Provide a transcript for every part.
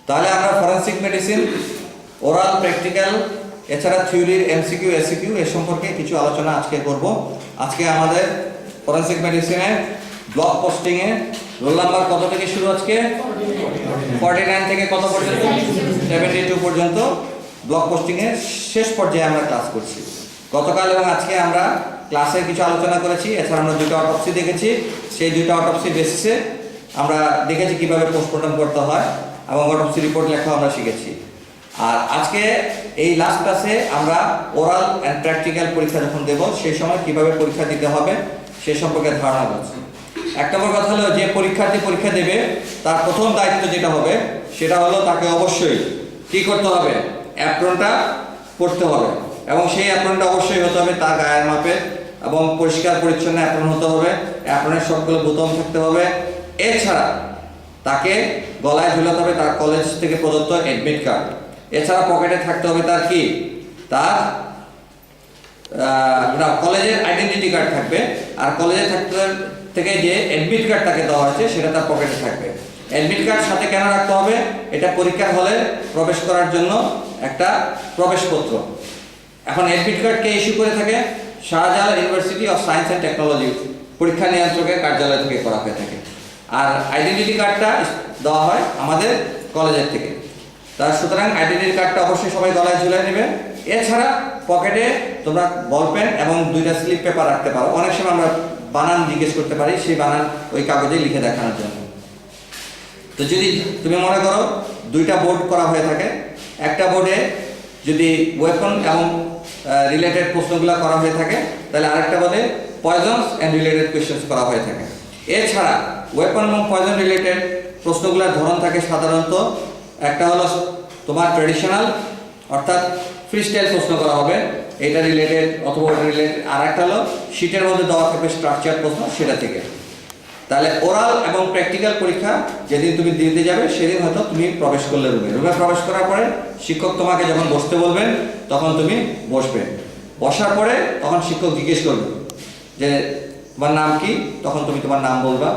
তাহলে আমরা forensic medicine oral practical এছাড়া থিওরির এমসিকিউ এসিকিউ এ সম্পর্কে কিছু আলোচনা আজকে করব। আজকে আমাদের ফরেনসিক মেডিসিনে ব্লক পোস্টিংয়ে রোল নাম্বার কত থেকে শুরু? আজকে 49 থেকে কত পর্যন্ত? 72 পর্যন্ত ব্লক পোস্টিংয়ের শেষ পর্যায়ে আমরা ক্লাস করছি। গতকাল এবং আজকে আমরা ক্লাসের কিছু আলোচনা করেছি, এছাড়া আমরা দুটো অটোপসি দেখেছি। সেই দুটো অটোপসি বেসিসে আমরা দেখেছি কিভাবে পোস্টমর্টম করতে হয় এবং অটোপসি রিপোর্ট লেখা আমরা শিখেছি। আর আজকে এই লাস্ট ক্লাসে আমরা ওরাল অ্যান্ড প্র্যাকটিক্যাল পরীক্ষা যখন দেব সেই সময় কিভাবে পরীক্ষা দিতে হবে সে সম্পর্কে ধারণা করছি। এক নম্বর কথা হলো, যে পরীক্ষার্থী পরীক্ষা দেবে তার প্রথম দায়িত্ব যেটা হবে সেটা হলো তাকে অবশ্যই কী করতে হবে? অ্যাপ্রনটা পরতে হবে, এবং সেই অ্যাপ্রনটা অবশ্যই হতে হবে তার গায়ের মাপের এবং পরিষ্কার পরিচ্ছন্ন অ্যাপ্রন হতে হবে। অ্যাপ্রনের সবগুলো বোতাম থাকতে হবে। এছাড়া তাকে গলায় ঝুলাতে হবে তার কলেজ থেকে প্রদত্ত অ্যাডমিট কার্ড। এছাড়া পকেটে থাকতে হবে তার কি? তার কলেজের আইডেন্টিটি কার্ড থাকবে, আর কলেজে থেকে যে অ্যাডমিট কার্ড তাকে দেওয়া হয়েছে সেটা তার পকেটে থাকবে। অ্যাডমিট কার্ড সাথে কেন রাখতে হবে? এটা পরীক্ষার হলে প্রবেশ করার জন্য একটা প্রবেশপত্র। এখন অ্যাডমিট কার্ড কে ইস্যু করে থাকে? Shahjalal university of science and technology পরীক্ষা নিয়ন্ত্রকের কার্যালয় থেকে করা হয়ে থাকে। আর আইডেন্টিটি কার্ডটা দেওয়া হয় আমাদের কলেজের থেকে। তার সুতরাং আইডেন্টিটি কার্ডটা অবশ্যই সবাই গলায় ঝুলিয়ে নেবে। এছাড়া পকেটে তোমরা বল পেন এবং দুইটা স্লিপ পেপার রাখতে পারো। অনেক সময় আমরা বানান জিজ্ঞেস করতে পারি, সেই বানান ওই কাগজে লিখে দেখানোর জন্য। তো যদি তুমি মনে করো দুইটা বোর্ড করা হয়ে থাকে, একটা বোর্ডে যদি ওয়েপন এবং রিলেটেড প্রশ্নগুলো করা হয়ে থাকে, তাহলে আরেকটা বোর্ডে পয়জনস অ্যান্ড রিলেটেড কোয়েশ্চেন্স করা হয়ে থাকে। এছাড়া ওয়েপন এবং পয়জন রিলেটেড প্রশ্নগুলোর ধরন থাকে সাধারণত, একটা হলো তোমার ট্র্যাডিশনাল অর্থাৎ ফ্রি স্টাইল প্রশ্ন করা হবে, এটা রিলেটেড অথবা ওটা রিলেটেড। আর একটা হলো শীটের মধ্যে দেওয়া থাকবে স্ট্রাকচার প্রশ্ন, সেটা থেকে। তাহলে ওরাল এবং প্র্যাকটিক্যাল পরীক্ষা যেদিন তুমি দিতে যাবে সেদিন হয়তো তুমি প্রবেশ করলে রুমে প্রবেশ করার পরে শিক্ষক তোমাকে যখন বসতে বলবেন তখন তুমি বসবে। বসার পরে তখন শিক্ষক জিজ্ঞেস করবে যে তোমার নাম কি, তখন তুমি তোমার নাম বলবা।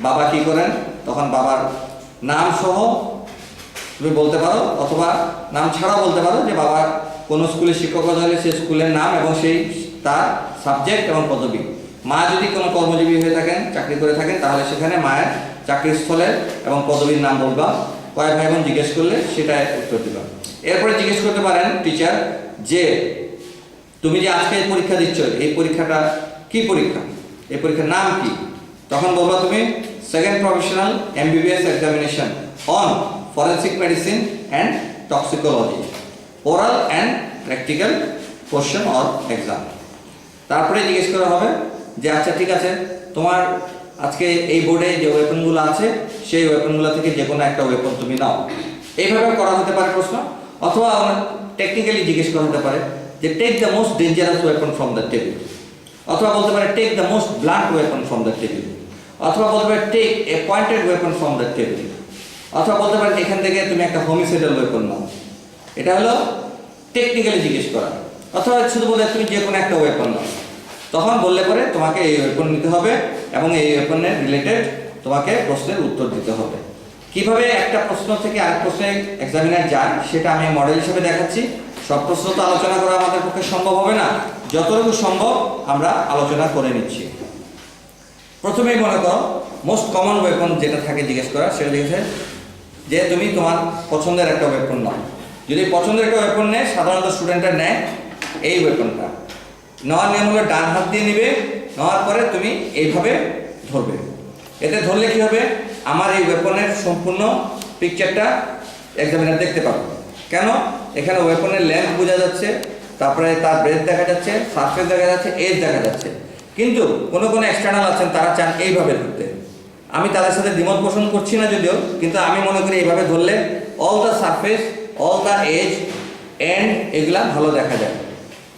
বাবা কি করেন, তখন বাবার নাম সহ তুমি বলতে পারো, অথবা নাম ছাড়া বলতে পারো যে বাবার কোনো স্কুলের শিক্ষকতা হলে সেই স্কুলের নাম এবং সেই তার সাবজেক্ট এবং পদবি। মা যদি কোনো কর্মজীবী হয়ে থাকেন, চাকরি করে থাকেন, তাহলে সেখানে মায়ের চাকরির স্থলের এবং পদবীর নাম বলবা। কয়েক ভাই বোন জিজ্ঞেস করলে সেটাই উত্তর দিবা। এরপরে জিজ্ঞেস করতে পারেন টিচার যে তুমি যে আজকে পরীক্ষা দিচ্ছ, এই পরীক্ষাটা কি পরীক্ষা, এই পরীক্ষার নাম কি? তখন বলবা তুমি second professional MBBS examination on forensic medicine and toxicology oral and practical question or exam. তারপরে জিজ্ঞেস করা হবে যে আচ্ছা ঠিক আছে, তোমার আজকে এই বোর্ডে যে ওয়েপনগুলো আছে সেই ওয়েপনগুলো থেকে যে কোনো একটা ওয়েপন তুমি নাও। এইভাবে করা হতে পারে প্রশ্ন। অথবা টেকনিক্যালি জিজ্ঞেস করা হতে পারে যে take the most dangerous weapon from the table, অথবা বলতে পারে take the most blunt weapon from the table, অথবা বলতে পারে take a pointed weapon from the table, অথবা বলতে পারে এখান থেকে তুমি একটা হোমিসাইডাল ওয়েপন নাও। এটা হলো টেকনিক্যালি জিজ্ঞেস করা। অথবা শুধু বলে তুমি যে কোনো একটা ওয়েপন নাও, তখন বললে পরে তোমাকে এই ওয়েপন নিতে হবে এবং এই ওয়েপনের রিলেটেড তোমাকে প্রশ্নের উত্তর দিতে হবে। কিভাবে একটা প্রশ্ন থেকে আরেক প্রশ্নে এক্সামিনার যায় সেটা আমি মডেল হিসেবে দেখাচ্ছি। সব প্রশ্ন তো আলোচনা করা আমাদের পক্ষে সম্ভব হবে না, যতটুকু সম্ভব আমরা আলোচনা করে নিচ্ছি। প্রথমেই মনে করো মোস্ট কমন ওয়েপন যেটা থাকে জিজ্ঞেস করা, সেটা লিখেছে যে তুমি তোমার পছন্দের একটা ওয়েপন নাও। যদি পছন্দের একটা ওয়েপন নেয়, সাধারণত স্টুডেন্টরা নেয় এই ওয়েপনটা। নেওয়ার নিয়ম হলো ডান হাত দিয়ে নিবে, নেওয়ার পরে তুমি এইভাবে ধরবে। এতে ধরলে কি হবে, আমার এই ওয়েপনের সম্পূর্ণ পিকচারটা এক্সামিনার দেখতে পাবে। কেন? এখানে ওয়েপনের লেন্থ বোঝা যাচ্ছে, তারপরে তার ব্রেথ দেখা যাচ্ছে, সারফেস দেখা যাচ্ছে, এজ দেখা যাচ্ছে। কিন্তু কোনো এক্সটার্নাল আছেন তারা চান এইভাবে ধরতে। আমি তাদের সাথে দ্বিমত পোষণ করছি না যদিও, কিন্তু আমি মনে করি এইভাবে ধরলে all the surface, all the edge, and এগুলা ভালো দেখা যায়।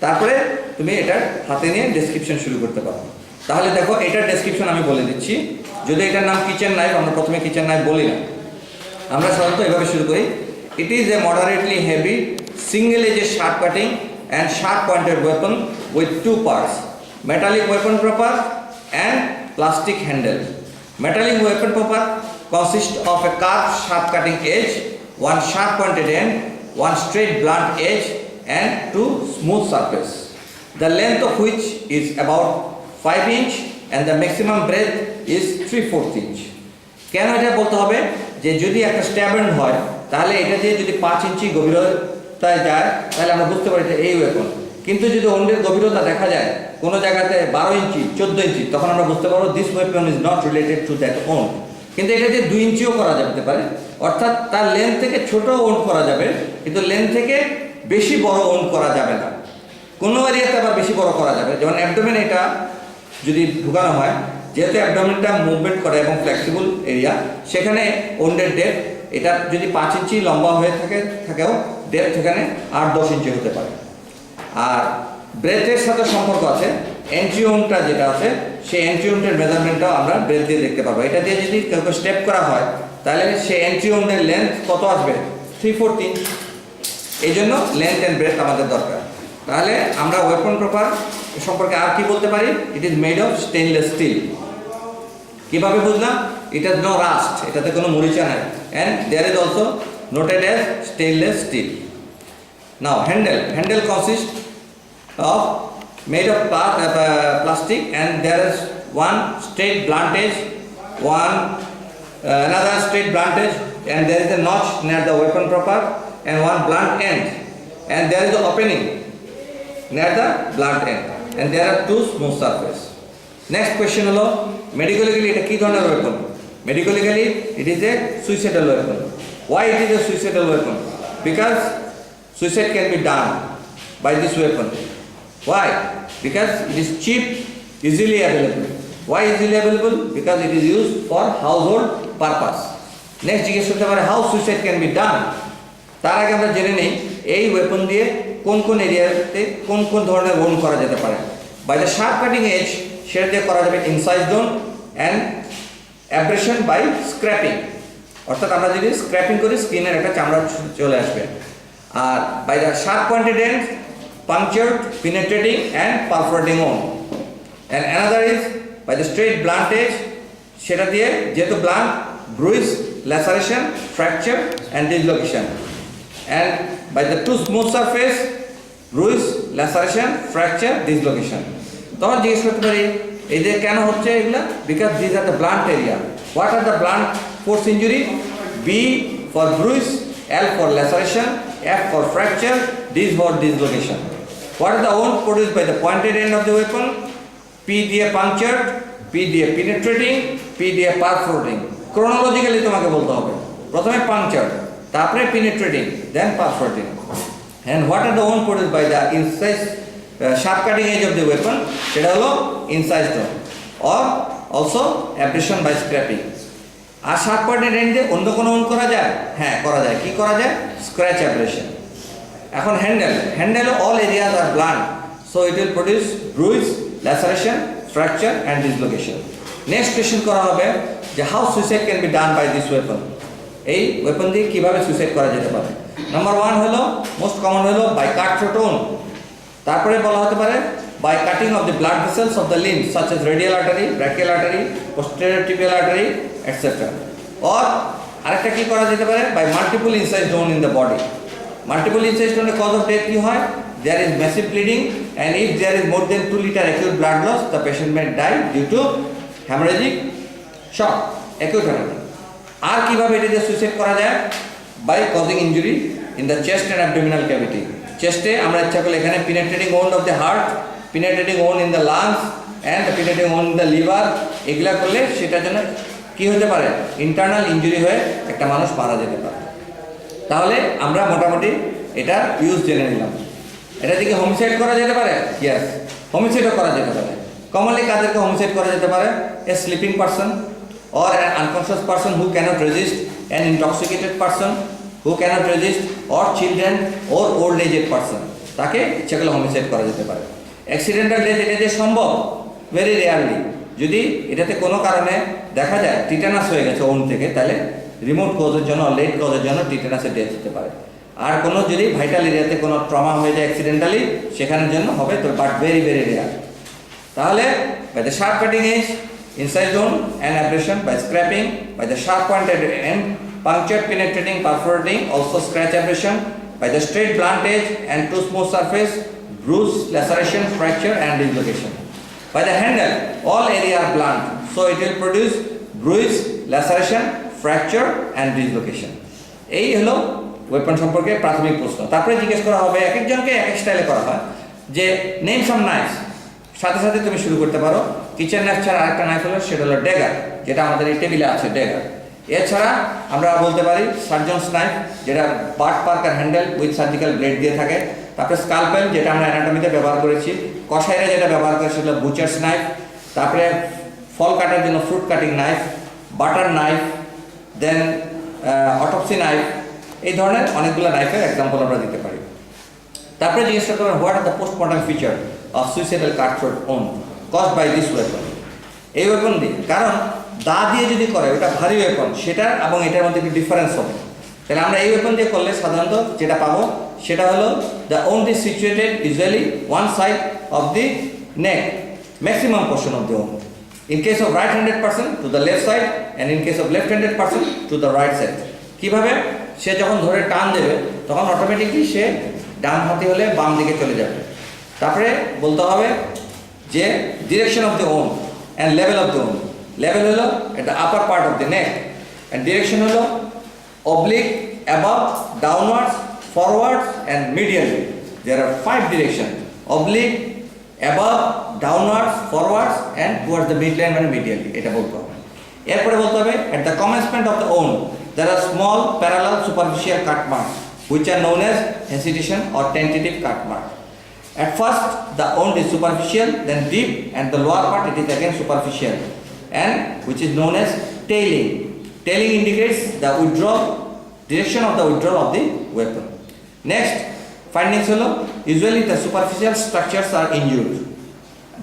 তারপরে তুমি এটার হাতে নিয়ে ডেসক্রিপশন শুরু করতে পারো। তাহলে দেখো এটার ডেসক্রিপশন আমি বলে দিচ্ছি। যদি এটার নাম কিচেন নাইফ, আমরা প্রথমে কিচেন নাইফ বলি না, আমরা সাধারণত এভাবে শুরু করি। ইট is a moderately heavy single as a sharp cutting and sharp pointed weapon with 2 parts, metallic weapon proper and plastic handle. Metallic weapon proper consists of a carved sharp cutting edge one sharp pointed end, one straight blunt edge, and two smooth surface, the length of which is about 5 inch and the maximum breadth is 3/4 inch. কেন এটা বলতে হবে যে যদি একটা stab and হয় তাহলে এটা দিয়ে যদি 5 ইঞ্চি গভীরতায় যায় তাহলে আমরা বুঝতে পারি যে এই ওয়েপন, কিন্তু যদি ওন্ডের গভীরতা দেখা যায় কোনো জায়গাতে 12 ইঞ্চি 14 ইঞ্চি তখন আমরা বুঝতে পারবো this weapon is not related to that wound. কিন্তু এটা দিয়ে 2 ইঞ্চিও করা যেতে পারে, অর্থাৎ তার লেন্থ থেকে ছোট ওন্ড করা যাবে কিন্তু লেন্থ থেকে বেশি বড় ওন্ড করা যাবে না। কোনো এরিয়াতে আবার বেশি বড় করা যাবে, যেমন অ্যাবডোমেন এটা যদি ঢুকানো হয়, যেহেতু অ্যাবডোমেনটা মুভমেন্ট করে এবং ফ্লেক্সিবল এরিয়া, সেখানে ওন্ডের ডেপথ এটা যদি 5 ইঞ্চি লম্বা হয়ে থাকেও ডেপথ এখানে 8-10 ইঞ্চি হতে পারে। আর ব্রেথের সাথে সম্পর্ক আছে, এন্ট্রি ওন্ডটা যেটা আছে সেই এন্ট্রি ওন্ডের মেজারমেন্টটাও আমরা ব্রেথ দিয়ে দেখতে পারবো। এটা দিয়ে যদি কেউ স্টেপ করা হয় তাহলে সেই এন্ট্রি ওন্ডের লেন্থ কত আসবে? 3/4 ইঞ্চ। এই জন্য লেন্থ অ্যান্ড ব্রেথ আমাদের দরকার। তাহলে আমরা ওয়েপন প্রপার সম্পর্কে আর কি বলতে পারি? It is made of stainless steel. কিভাবে বুঝলাম? ইট হ্যাজ নো রাস্ট, এটাতে কোনো মরিচা নাই, and there is also noted as stainless steel. Now handle consist of made of plastic, and there is one straight blunt edge, another straight blunt edge, and there is a notch near the weapon proper and one blunt end, and there is an opening near the blunt end, and there are two smooth surface. Next question holo medically eta ki dhoroner weapon? Medically it is a suicidal weapon. Why it is a suicidal weapon? Because suicide can be done by this weapon. Why? Because it is cheap, easily available. Why easily available? Because it is used for household purpose. Next জিজ্ঞেস করতে পারে how suicide can be done. তার আগে আমরা জেনে নেই এই weapon দিয়ে কোন কোন এরিয়াতে কোন কোন ধরনের ওন্ড করা যেতে পারে। By the sharp cutting edge সেটা দিয়ে করা যাবে incised wound and abrasion by scraping, অর্থাৎ আমরা যদি স্ক্র্যাপিং করি স্কিনের একটা চামড়া চলে আসবে। আর by the sharp pointed end punctured, penetrating and perforating wound, and another is by the straight blunt edge সেটা দিয়ে যেহেতু blunt, bruise, laceration, fracture and dislocation, and by the two smooth surface bruise, laceration, fracture, dislocation. তখন জিজ্ঞেস করতে পারি এই যে কেন হচ্ছে এগুলা? because these are the blunt area. What are the blunt force injury? B for bruise, L for laceration, F for fracture, D for dislocation. What are the wounds produced by the pointed end of the weapon? P দিয়ে punctured, P দিয়ে penetrating, P দিয়ে perforating. Chronologically তোমাকে বলতে হবে, প্রথমে punctured, তারপরে penetrating, then perforating. And what are the wounds produced by the incised sharp cutting edge of the weapon? সেটা হলো incised wound or also abrasion by scraping. আর শার্প পয়েন্টেড এন্ড দিয়ে অন্য কোনো ওন্ড করা যায়? হ্যাঁ করা যায়। কি করা যায়? Scratch abrasion. এখন handle all areas are blunt, so it will produce bruise, laceration, fracture and dislocation. Next question করা হবে যে how suicide can be done by this weapon. এই ওয়েপন দিয়ে কীভাবে সুইসাইড করা যেতে পারে? নাম্বার 1 হলো মোস্ট কমন হলো বাই কাট থ্রোট ওন্ড। তারপরে বলা হতে পারে by cutting of the blood vessels of the limbs such as radial artery, brachial artery, posterior tibial artery, etc. Or আরেকটা কি করা যেতে পারে? by multiple incised wound in the body. Multiple incised wound cause of death কি হয়? There is massive bleeding, and if there is more than 2 liter acute blood loss, the patient may die due to hemorrhagic shock, acute hemorrhage. আর কিভাবে এটা দিয়ে suicide করা যায়? by causing injury in the chest and abdominal cavity. চেস্টে আমরা ইচ্ছা করলে এখানে penetrating wound of the heart, penetrating wound in the lungs and the penetrating wound in the liver, এগুলা করলে সেটার জন্য কি হতে পারে? ইন্টারনাল ইনজুরি হয়ে একটা মানুষ মারা যেতে পারে। তাহলে আমরা মোটামুটি এটা ইউজ জেনে নিলাম। এটা থেকে হোমিসাইড করা যেতে পারে? ইয়েস, হোমিসাইডও করা যেতে পারে। কমনলি কাদেরকে হোমিসাইড করা যেতে পারে? A sleeping person or an unconscious person who cannot resist, an intoxicated person who cannot resist, or children or old aged person, তাকে ইচ্ছা করলে হোমিসাইড করা যেতে পারে। অ্যাক্সিডেন্টাল ডেথ এটা যে সম্ভব ভেরি রেয়ারলি, যদি এটাতে কোনো কারণে দেখা যায় টিটানাস হয়ে গেছে ওন থেকে, তাহলে রিমোট কজের জন্য লেট কজের জন্য টিটানাসের ডেথ হতে পারে। আর কোনো যদি ভাইটাল এরিয়াতে কোনো ট্রমা হয়ে যায় অ্যাক্সিডেন্টালি, সেখানের জন্য হবে, তো বাট ভেরি ভেরি রেয়ার। তাহলে by the sharp cutting edge, inside wound and abrasion, by scraping, by the sharp pointed end punctured, penetrating, perforating, also scratch abrasion by the straight blunt edge and too smooth surface, bruise, laceration, fracture and dislocation. By the handle, all area are blunt, so it will produce bruise, laceration, fracture and dislocation. এই হলো weapon সম্পর্কে প্রাথমিক প্রশ্ন। তারপরে জিজ্ঞেস করা হবে, এক একজনকে এক এক স্টাইলে করা হয়, যে নেম সাম নাইফস। সাথে সাথে তুমি শুরু করতে পারো। কিচেন নাইফ ছাড়া আরেকটা নাইফ হলো, সেটা হলো ড্যাগার, যেটা আমাদের এই টেবিলে আছে, ড্যাগার। এছাড়া আমরা বলতে পারি সার্জনস নাইফ, যেটা but Parker handle with surgical blade দিয়ে থাকে। তারপরে স্কালপেল, যেটা আমরা অ্যানাটমিতে ব্যবহার করেছি। কষাইরা যেটা ব্যবহার করে সেটা বুচার্স নাইফ। তারপরে ফল কাটার জন্য fruit cutting knife, butter knife, then autopsy knife. এই ধরনের অনেকগুলো নাইফের এক্সাম্পল আমরা দিতে পারি। তারপরে জিজ্ঞেস করতে পারেন, what are the postmortem feature of suicidal cutthroat wound caused by this weapon. এই ওয়েপন দিয়ে, কারণ দা দিয়ে যদি করে ওটা ভারী ওয়েপন, সেটা এবং এটার মধ্যে একটু ডিফারেন্স হবে। তাহলে আমরা এই ওয়েপন দিয়ে করলে সাধারণত যেটা পাবো সেটা হলো, the wound is situated usually one side of the neck, maximum portion of the wound. In case of right-handed person to the left side and in case of left-handed person to the right side. কিভাবে? সে যখন ধরে টান দেবে তখন automatically সে ডান হাতি হলে বাম দিকে চলে যাবে। তারপরে বলতে হবে যে direction of the wound and level of the wound. Level হলো at the upper part of the neck and direction হলো oblique, above, downwards, forwards and medially. There are 5 directions: oblique, above, downwards, forwards and towards the midline and medially. এটা বলতে হবে। এরপরে বলতে হবে at the commencement of the wound there are small parallel superficial cut marks which are known as hesitation or tentative cut mark. At first the wound is superficial, then deep, and the lower part it is again superficial, and which is known as tailing. Tailing indicates the withdrawal, direction of the withdrawal of the weapon. Next, findings holo usually the superficial structures are injured.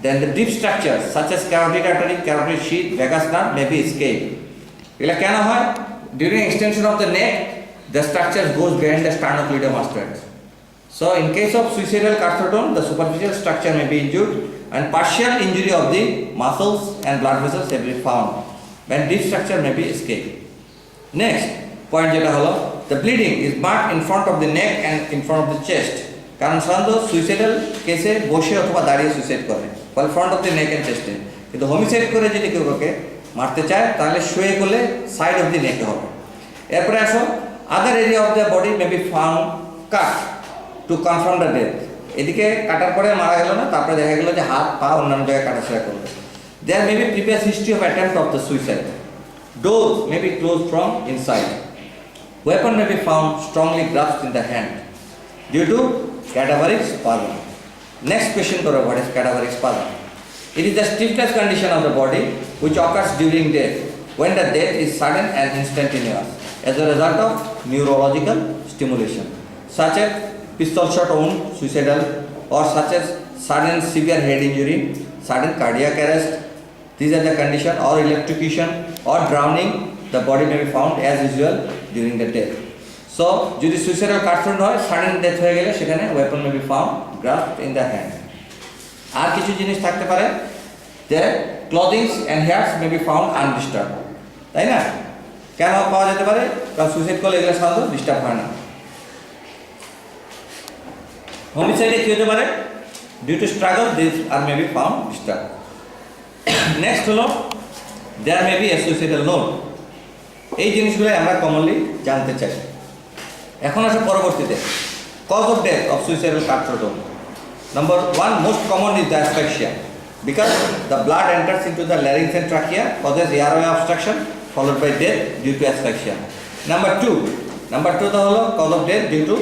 Then the deep structures such as carotid artery, carotid sheath, vagus nerve may be escaped. Ela keno hoy? During extension of the neck, the structure goes behind the sternocleidomastoid. So in case of suicidal cutthroat wound, the superficial structure may be injured and partial injury of the muscles and blood vessels may be found, when deep structure may be escaped. Next point jeta holo, the bleeding is marked in front of the neck and in front of the chest. কারণ সাধারণত suicidal কেসে বসে অথবা দাঁড়িয়ে suicide করে, ফলে front of the neck and চেস্টে। কিন্তু হোমিসাইড করে যদি কেউ কাউকে মারতে চায় তাহলে শুয়ে করলে সাইড অফ দি নেকে হবে। এরপরে আসো, আদার area of the body May be found cut to confirm the death. এদিকে কাটার পরে মারা গেল না, তারপরে দেখা গেল যে হাত পা অন্যান্য জায়গায় কাটাছেড়া করলো। There may be previous history of attempt of the suicide. Doors may be close from inside. Weapon may be found strongly grasped in the hand due to cadaveric spasm. Next question koro, what is cadaveric spasm? It is the stiffness condition of the body which occurs during death, when the death is sudden and instantaneous as a result of neurological stimulation, such as pistol shot wound, suicidal, or such as sudden severe head injury, sudden cardiac arrest. These are the condition, or electrocution or drowning. The body may be found as usual during the death. So, যদি suicidal cutthroat হয়, sudden death হয়ে গেলে সেখানে weapon may be found grasped in the hand. আর কিছু জিনিস থাকতে পারে, যে clothings and hairs may be found undisturb, তাই না? কেন পাওয়া যেতে পারে? কারণ সুইসাইড করলে এগুলো সাধারণত ডিস্টার্ব হয় না। হোমিসাইডে কি হতে পারে? Due to struggle this are may be found disturb. Next হলো, there may be a suicidal note. এই জিনিসগুলো আমরা কমনলি জানতে চাই। এখন আসে পরবর্তীতে cause of death of suicidal cutthroat wound. Number 1 most common is the asphyxia, because the blood enters into the larynx and trachea, causes airway obstruction followed by death due to asphyxia. Number 2 the holo cause of death due to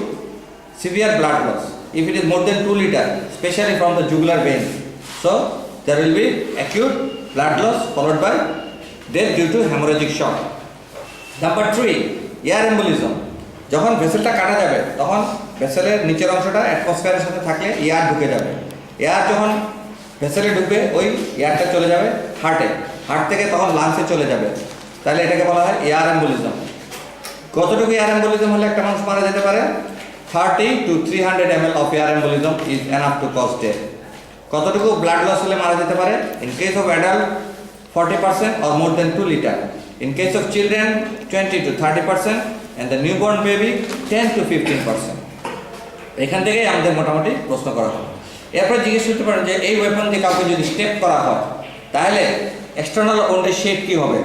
severe blood loss. If it is more than 2 liter, especially from the jugular vein, so there will be acute blood loss followed by death due to hemorrhagic shock. Number 3 air embolism. যখন ভেসেলটা কাটা যাবে তখন ভেসেলের নিচের অংশটা অ্যাটমসফিয়ারের সাথে থাকলে air ঢুকে যাবে। এয়ার যখন ভেসেলে ঢুকবে ওই এয়ারটা চলে যাবে হার্টে, হার্ট থেকে তখন লাংসে চলে যাবে, তাহলে এটাকে বলা হয় এয়ার এম্বোলিজম। কতটুকু এয়ার এম্বোলিজম হলে একটা মানুষ মারা যেতে পারে? 30 to 300 ml of air embolism is enough to cause death. কতটুকু ব্লাড লস হলে মারা যেতে পারে? In case of adult 40% or more than 2 liter. In case of children, 20 to 30%, and the newborn baby, 10 to 15%. এখান থেকেই আমাদের মোটামুটি প্রশ্ন করা হয়। এরপর জিজ্ঞেস করতে পারেন যে এই ওয়েপন দিয়ে কাউকে যদি স্টেপ করা হয় তাহলে এক্সটার্নাল উন্ডের শেপ কি হবে?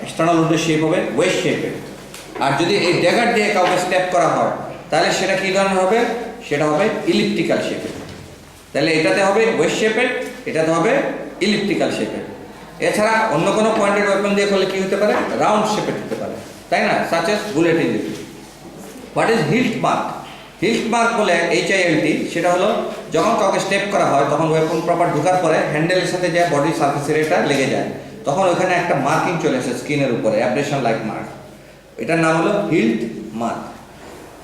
এক্সটার্নাল উন্ডের শেপ হবে ওয়েস্ট শেপের। আর যদি এই ড্যাগার দিয়ে কাউকে স্টেপ করা হয় তাহলে সেটা কি ধরনের হবে? সেটা হবে ইলিপ্টিক্যাল শেপের। তাহলে এটাতে হবে ওয়েস্ট শেপের, এটাতে হবে ইলিপ্টিক্যাল শেপের। এছাড়া অন্য কোনো পয়েন্টেড ওয়েপন দিয়ে করলে কি হতে পারে? রাউন্ড শেপের হতে পারে, তাই না? Such as bullet injury. What is hilt mark? Hilt mark বলে HILT, সেটা হলো যখন কাউকে স্টেপ করা হয় তখন ওয়েপন প্রপার ঢোকার পরে হ্যান্ডেলের সাথে যে বডি সার্ফেসের এটা লেগে যায়, তখন ওখানে একটা মার্কিং চলে আসে স্কিনের উপরে, অ্যাব্রেশন লাইক মার্ক। এটার নাম হলো হিল্ট মার্ক।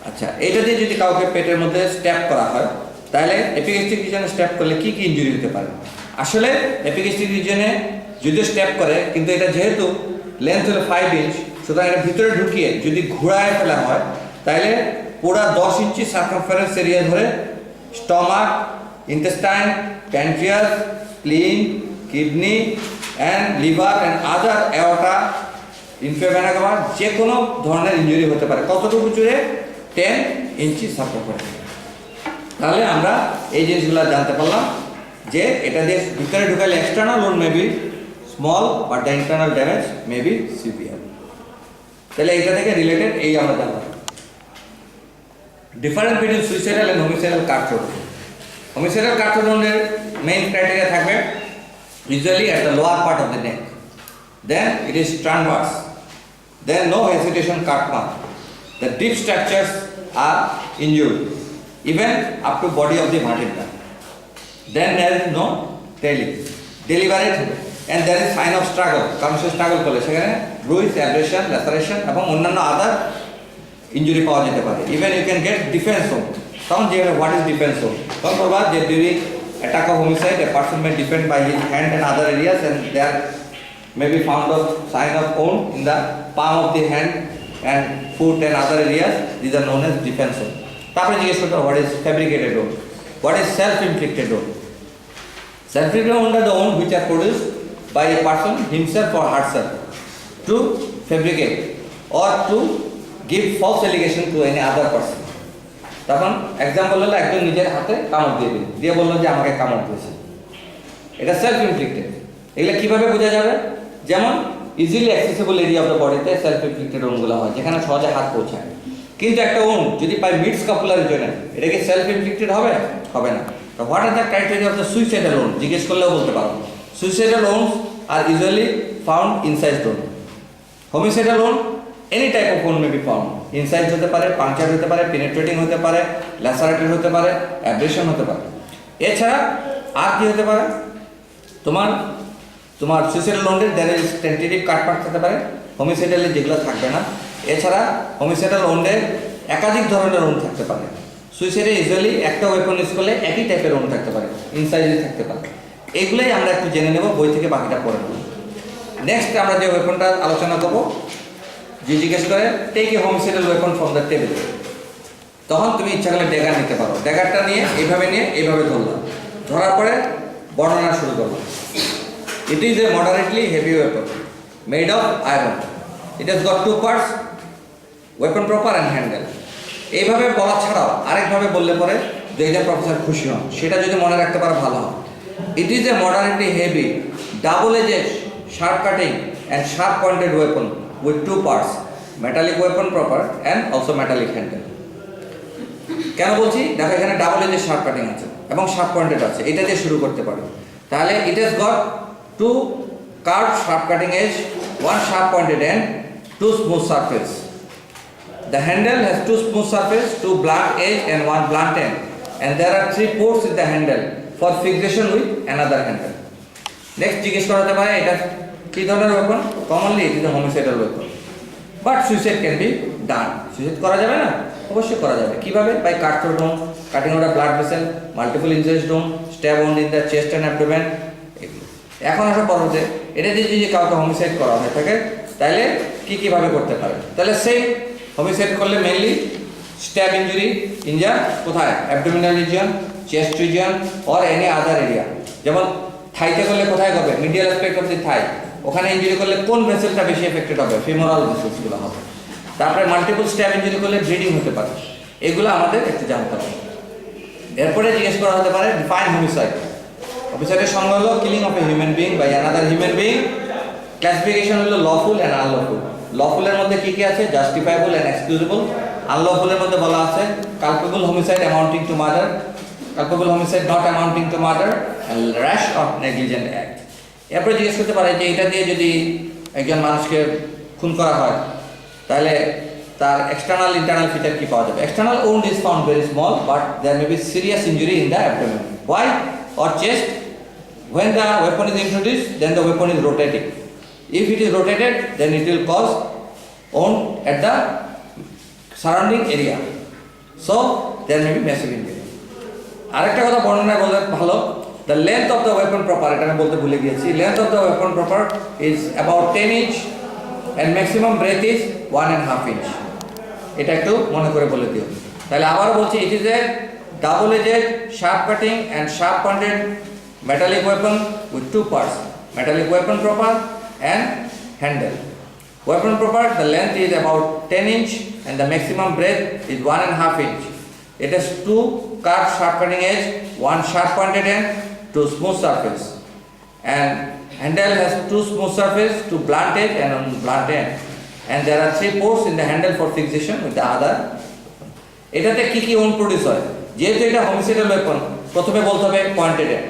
আচ্ছা, এটা দিয়ে যদি কাউকে পেটের মধ্যে স্ট্যাপ করা হয় তাহলে এপিগ্যাস্ট্রিক রিজনে স্ট্যাপ করলে কি কি ইনজুরি হতে পারে? আসলে এপিগ্যাস্ট্রিক রিজনে যদিও স্ট্যাপ করে, কিন্তু এটা যেহেতু লেন্থ হলো 5 ইঞ্চ, সুতরাং এটা ভিতরে ঢুকিয়ে যদি ঘুরায় ফেলা হয় তাহলে পুরা 10 ইঞ্চি সার্কামফারেন্স এরিয়া ধরে stomach, intestine, pancreas, spleen, kidney and liver and other aorta, infra vena cava, যে কোনো ধরনের ইনজুরি হতে পারে। কতটুকু জুড়ে? 10 ইঞ্চি সার্কামফারেন্স। তাহলে আমরা এই জিনিসগুলো জানতে পারলাম যে এটা দিয়ে ভিতরে ঢুকালে external load may be small but the internal damage may be severe. তাহলে এটা থেকে রিলেটেড এই আমরা জানলাম। Difference between suicidal and homicidal card. Homicidal কার্ডের মেইন ক্রাইটেরিয়া থাকবে usually at the lower part of the neck, then it is transverse, then no hesitation cut mark, the deep structures are injured even up to body of the vertebra, then there is no tailing, deliberate and there is sign of struggle, কারণ সে struggle করলে সেখানে ব্রুইজ, abrasion, laceration এবং অন্যান্য আদার injury পাওয়া যেতে পারে। Even you can get defence wound. তখন যে হোয়াট ইজ ডিফেন্স হোম? তখন বলবা যে during attack of homicide, a person may defend by his hand and other areas, and there may be found a sign of wound in the palm of the hand and foot and other areas. These are known as defense wound. তারপরে জিজ্ঞেস করতে হবে what is fabricated wound, what is self-inflicted wound. Self-inflicted wound are the wound which are produced by a person himself or herself to fabricate or to give false allegation to any other person. তখন example হলো একজন নিজের হাতে কামড় দিয়ে দিল, দিয়ে বললো যে আমাকে কামড় দিয়েছে, এটা সেলফ ইনফ্লিক্টেড। এগুলো কিভাবে বোঝা যাবে? যেমন easily accessible area of the বডিতে সেলফ ইনফ্লিক্টেড ওনগুলো হয়, যেখানে সহজে হাত পৌঁছায়। কিন্তু একটা ওন যদি পাই মিড স্কাপুলার রিজনে, এটা কি সেলফ ইনফ্লিক্টেড হবে? হবে না। তো what are the criteria of the suicidal wound? জিজ্ঞেস করলেও বলতে পারো suicidal wounds are usually found inside wound. Homicidal wound any type of wound may be found, inside হতে পারে, পাংচার হতে পারে, পেনিট্রেটিং হতে পারে, ল্যাসারেটেড হতে পারে, অ্যাব্রেশন হতে পারে। এছাড়া আর কি হতে পারে? তোমার সুইসাইডাল ওন্ডের there is tentative cut part থাকতে পারে, হোমিসাইডালে যেগুলো থাকবে না। এছাড়া হোমিসাইডাল ওন্ডে একাধিক ধরনের ওন্ড থাকতে পারে। সুইসাইডে ইউজুয়ালি একটা ওয়েপন ইউজ করলে একই টাইপের ওন্ড থাকতে পারে, ইনসাইডে থাকতে পারে। এগুলোই আমরা একটু জেনে নেব, বই থেকে বাকিটা পড়ে নেব। নেক্সট আমরা যে ওয়েপনটা আলোচনা করবো, যে জিজ্ঞেস করে take a homicidal weapon from the table, তখন তুমি ইচ্ছা করলে ড্যাগার নিতে পারো। ড্যাগারটা নিয়ে এইভাবে ধরলাম, ধরার পরে বর্ণনা শুরু করবো। ইট is a moderately heavy weapon made of iron, it has goat 2 parts, weapon proper and handle. এইভাবে বলা ছাড়াও আরেকভাবে বললে পরে যে একজন প্রফেসর খুশি হন, সেটা যদি মনে রাখতে পারো ভালো হয়। It is a moderately heavy double edged sharp cutting and sharp pointed weapon with 2 parts, metallic weapon proper and also metallic handle. কেন বলছি? দেখো এখানে ডাবল এজের শার্প কাটিং আছে এবং শার্প পয়েন্টেড আছে, এটা দিয়ে শুরু করতে পারো। তাহলে it has got 2 curved sharp cutting edge, 1 sharp pointed end, 2 smooth surface. The handle has 2 smooth surface, 2 blunt edge and 1 blunt end, and there are 3 ports in the handle for fixation with another handle. Next জিজ্ঞেস করতে পারে এটা কি ধরনের weapon? Commonly it is a homicidal weapon, but suicide can be done. Suicide করা যাবে না? অবশ্যই করা যাবে। কিভাবে? By cut through dome, cutting out a blood vessel, multiple injuries dome, stab wound in the chest and abdomen. এখন আসা পরবর্তীতে এটা দিয়ে যদি কাউকে হোমিসাইড করা হয়ে থাকে তাহলে কিভাবে করতে পারে? তাহলে সেই হোমিসাইড করলে মেইনলি স্ট্যাব ইনজুরি, ইনজার কোথায়? Abdominal region, chest region or any other area. যেমন থাইতে করলে কোথায় করবে? মিডিয়াল অ্যাসপেক্ট অফ দি থাই, ওখানে ইনজুরি করলে কোন ভেসেলটা বেশি এফেক্টেড হবে, ফিমোরাল ভেসেলসগুলো হবে। তারপরে মাল্টিপল স্ট্যাব ইনজুরি করলে ব্লিডিং হতে পারে, এগুলো আমাদের একটু জানতে হবে। এরপরে জিজ্ঞেস করা হতে পারে ডিফাইন হোমিসাইড। হোমিসাইডের সংজ্ঞা হলো killing of a human being by another human being. Classification হলো লফুল এন্ড আনলফুল। লফুলের মধ্যে কি কি আছে? Justifiable and এক্সকিউজেবল। আনলফুলের মধ্যে বলা আছে culpable homicide amounting to murder, culpable homicide not amounting to murder, and rash of negligent act. এরপরে জিজ্ঞেস করতে পারে যে এটা দিয়ে যদি একজন মানুষকে খুন করা হয় তাহলে তার এক্সটার্নাল ইন্টারনাল ফিচার কি পাওয়া যাবে? External wound is found very small but there may be serious injury in the abdomen. Why? Or chest. When the weapon is introduced, then the weapon is rotating. If it is rotated, then it will cause wound at the surrounding area. So there may be massive injury. আরেকটা কথা বর্ণনা বললে ভালো, the length of the weapon proper, এটা আমি বলতে ভুলে গিয়েছি, length of the weapon proper is about 10 inch and maximum breadth is 1.5 inch. এটা একটু মনে করে বলে দিও। তাহলে আবার বলছি, it is a double edged sharp cutting and sharp pointed metallic weapon with two parts, metallic weapon proper and handle. Weapon proper, the length is about 10 inch and the maximum breadth is 1.5 inch. It has two curved sharp cutting edge, one sharp pointed end, two smooth surface, and handle has two smooth surface, two blunt edge and one blunt end, and there are three ports in the handle for fixation with the other. এটাতে কি কি wound produce হয়? যেহেতু এটা homicidal weapon, প্রথমে বলতে হবে pointed and,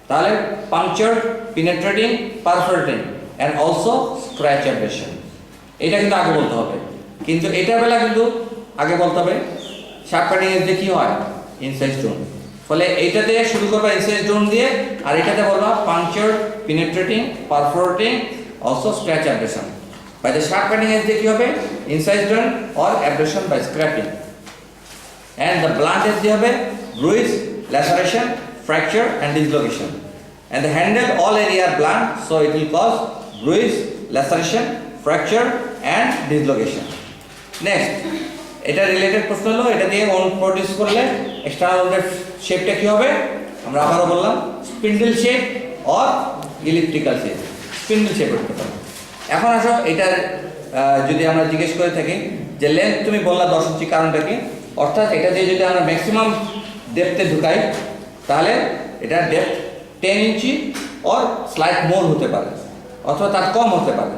তাহলে puncture, penetrating, perforating and also scratch abrasion, এটা কিন্তু আগে বলতে হবে। কিন্তু এটার বেলা কিন্তু আগে বলতে হবে শার্প কাটিং এর যে কি হয় ইনসাইড স্টোন। ফলে এইটাতে শুরু করবা ইনসাইড স্টোন দিয়ে, আর এটাতে বলবা puncture, penetrating, perforating, also scratch abrasion. By the sharp cutting edge দিয়ে কি হবে inside stone or abrasion by scraping, and the blunt edge দিয়ে হবে bruise, laceration, fracture and dislocation, and the handle all area are blunt, so it will cause bruise, laceration, fracture and dislocation. Next, এটা related প্রশ্ন হলো, এটা দিয়ে wound produce করলে external wound এর শেপটা কি হবে? আমরা আবারও বললাম spindle shape or elliptical shape, spindle shape হতে পারে। এখন আসো এটার যদি আমরা জিজ্ঞেস করে থাকি যে লেন্থ তুমি বললা 10 ইঞ্চি, কারণটা কি? অর্থাৎ এটা দিয়ে যদি আমরা ম্যাক্সিমাম ডেপথে ঢুকাই তাহলে এটা ডেপথ 10 ইঞ্চি অর স্লাইট মোর হতে পারে অথবা তার কম হতে পারে।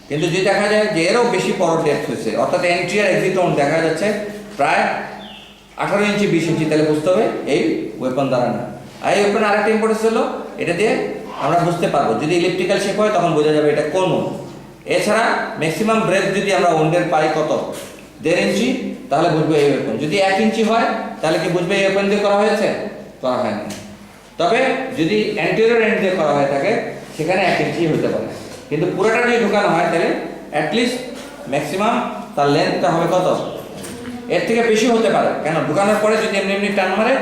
কিন্তু যদি দেখা যায় যে এরও বেশি বড় ডেপথ হয়েছে, অর্থাৎ এন্ট্রি আর এক্সিট wound দেখা যাচ্ছে প্রায় 18 ইঞ্চি 20 ইঞ্চি, তাহলে বুঝতে হবে এই ওয়েপন দ্বারা না। আর এই ওয়েপন আরেকটা ইম্পর্টেন্স হলো, এটা দিয়ে আমরা বুঝতে পারবো যদি ইলেকট্রিক্যাল শেপ হয় তখন বোঝা যাবে এটা কোন wound। এছাড়া ম্যাক্সিমাম ব্রেথ যদি আমরা wound-এর পাই কত 1.5 ইঞ্চি, তাহলে বুঝবো এই ওয়েপন। যদি 1 ইঞ্চি হয় তাহলে কি বুঝবে এই ওয়েপন দিয়ে করা হয়েছে? করা হয়নি। তবে যদি অ্যান্টেরিয়র এন্ড দিয়ে করা হয়ে থাকে সেখানে 1 ইঞ্চি হতে পারে, কিন্তু পুরোটা যদি ঢোকানো হয় তাহলে অ্যাটলিস্ট ম্যাক্সিমাম তার লেন্থটা হবে কত? এর থেকে বেশি হতে পারে, কেন ঢোকানোর পরে যদি এমনি এমনি টান মারে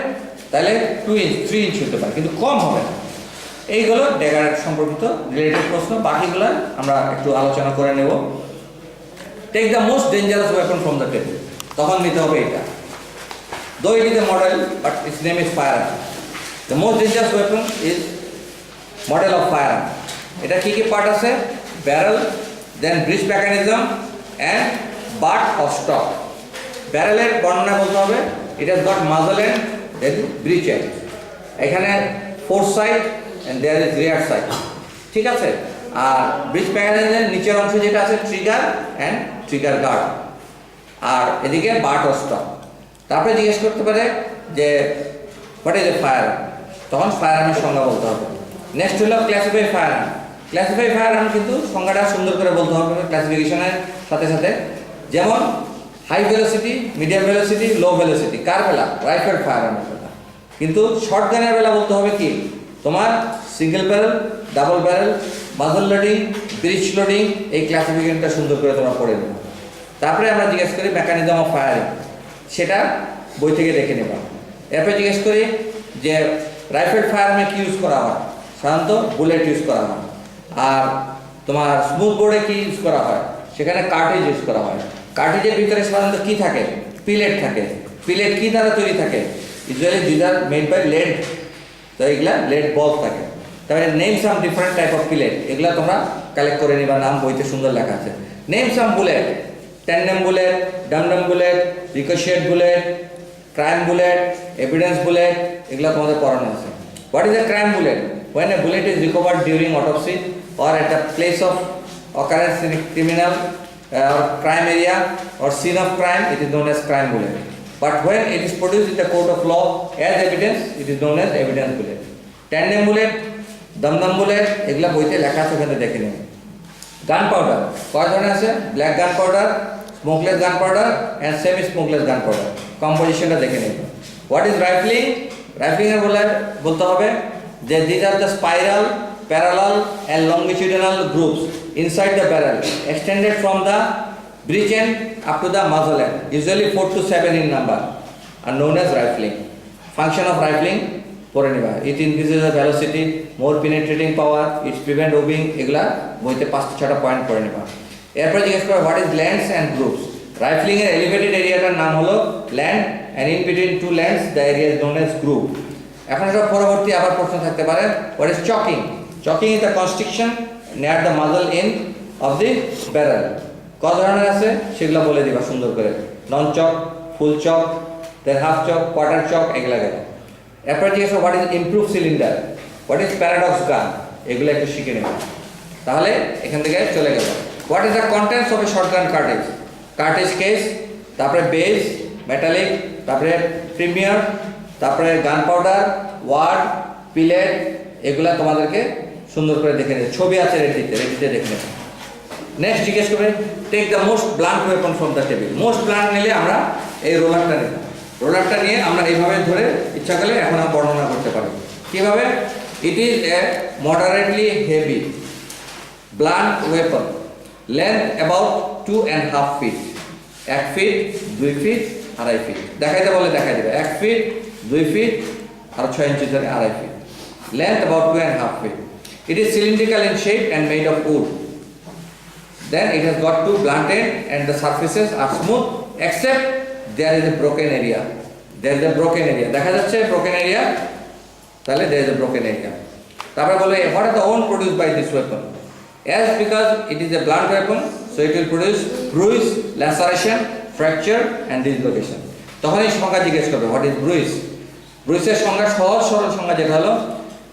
তাহলে 2 ইঞ্চ 3 ইঞ্চ হতে পারে, কিন্তু কম হবে না। এইগুলো ড্যাগার সম্পর্কিত রিলেটেড প্রশ্ন, বাকিগুলো আমরা একটু আলোচনা করে নেব। Take the most dangerous weapon from the table, তখন নিতে হবে এটা। Though it is a model but its name is firearm. The most dangerous weapon is model of firearm. এটা কি কি পার্ট আছে? Barrel, then breech mechanism and butt of stock. ব্যারেলের বর্ণনা বলতে হবে it has got muzzle end then breech end, এখানে fore side and there is rear side, ঠিক আছে। আর ব্রিজ মেকানিজমের নিচের অংশ যেটা আছে ট্রিগার অ্যান্ড ট্রিগার গার্ড, আর এদিকে বাট অফ স্টক। তারপরে জিজ্ঞেস করতে পারে যে হোয়াট ইজ এ ফায়ার, তখন ফায়ারআর্মের সংজ্ঞা বলতে হবে। নেক্সট হলো ক্লাসিফাই ফায়ারআর্ম। ক্লাসিফাই ফায়ারআর্ম কিন্তু সংজ্ঞাটা সুন্দর করে বলতে হবে ক্লাসিফিকেশনের সাথে সাথে, যেমন হাই ভেলোসিটি, মিডিয়াম ভেলোসিটি, লো ভেলোসিটি, কার বেলা? রাইফেল ফায়ারআর্মের বেলা। কিন্তু শর্ট গানের বেলা বলতে হবে কি তোমার single barrel, double barrel, মাজল loading, bridge loading, এই ক্লাসিফিকেশনটা সুন্দর করে তোমরা পড়ে নেবে। তারপরে আমরা জিজ্ঞেস করি মেকানিজম অফ ফায়ারিং, সেটা বই থেকে দেখে নেবা। এরপরে জিজ্ঞেস করি যে রাইফেল ফায়ারআর্মে কি ইউজ করা হয়? সাধারণত বুলেট ইউজ করা হয়। আর তোমার স্মুথ বোর্ডে কি ইউজ করা হয়? সেখানে কার্ট্রিজ ইউজ করা হয়। কার্ট্রিজের ভিতরে সাধারণত কি থাকে? পিলেট থাকে। পিলেট কি দ্বারা তৈরি থাকে? Usually this are made by lead, তো এগুলা লেড বল থাকে। তাহলে name some different type of pellet, এগুলো তোমরা কালেক্ট করে নিবা, নাম বইতে সুন্দর লেখা আছে। Name some bullet, tandem bullet, dumdum bullet, ricochet bullet, crime bullet, evidence bullet, এগুলো তোমাদের পড়ানো আছে। What is a crime bullet? When a bullet is recovered during autopsy or at a place of occurrence in a criminal or crime area or scene of crime, it is known as crime bullet. But when it is produced in the court of law as evidence, it is known as evidence bullet. Tandem bullet, dum-dum bullet, এগুলা বইতে লেখা আছে, ওখানে দেখে নিন। গান powder কয় ধরনের আছে? Black gun powder, smokeless gun powder and semi smokeless gun powder. কম্পোজিশনটা দেখে নিন। What is রাইফলিং? রাইফলিং এর বলতে হবে যে these are the spiral, parallel and longitudinal groups inside the barrel extended from the breech end up to the muzzle end, usually 4 to 7 in number, are known as rifling. Function of rifling পড়ে নিবা। It increases the velocity, more penetrating power, it prevent obing, এগুলা বইতে 5-6টা point পড়ে নিবা। এরপর জিজ্ঞেস করো what is lands and groups? রাইফলিং এর এলিভেটেড এরিয়াটার নাম হলো land and in between two lands the area is known as group. এখন এটা পরবর্তী আবার প্রশ্ন থাকতে পারে, what is chalking? Chalking is the constriction near the muzzle end of the barrel. কত ধরনের আছে সেগুলো বলে দিবা সুন্দর করে। নন চক, ফুল চক, দেন হাফ চক, কোয়ার্টার চক, এগুলা গেল। এরপর জিজ্ঞেস what is improve cylinder, what is paradox গান, এগুলো একটু শিখে নেব। তাহলে এখান থেকে চলে গেল। What is the contents of A shotgun cartridge? Cartridge case, তারপরে বেস, মেটালিক, তারপরে প্রিমিয়ার, তারপরে গান পাউডার, ওয়ার্ড, পিলেট, এগুলা তোমাদেরকে সুন্দর করে দেখে নেবে। ছবি আছে রেডিতে দেখে নেবে। নেক্সট জিজ্ঞেস করবে take the most blunt weapon from the table. Most blunt নিলে আমরা এই রোলারটা নেব। রোলারটা নিয়ে আমরা এইভাবে ধরে ইচ্ছা করলে এখন আমরা বর্ণনা করতে পারি। কীভাবে? ইট is a moderately heavy blunt weapon, length about 2.5 feet, 1 feet, 2 feet, 2.5 feet। দেখাইতে বলে দেখাই দেবে। 1 feet, 2 feet, আর 6 ইঞ্চি ধরে 2.5 feet। Length about 2.5 feet. It is cylindrical in shape and made of wood. Then it has got two blunt end and the surfaces are smooth except there is a broken area. There is a broken area. দেখা যাচ্ছে broken area? তাহলে there is a broken area. তারপরে বলে what are the wound produced by this weapon? As because it is a blunt weapon, so it will produce bruise, laceration, fracture and dislocation. তখন এই সংজ্ঞা জিজ্ঞেস করবে what is bruise? ব্রুইসের সংজ্ঞা সহজ সরল সংজ্ঞা যেটা হলো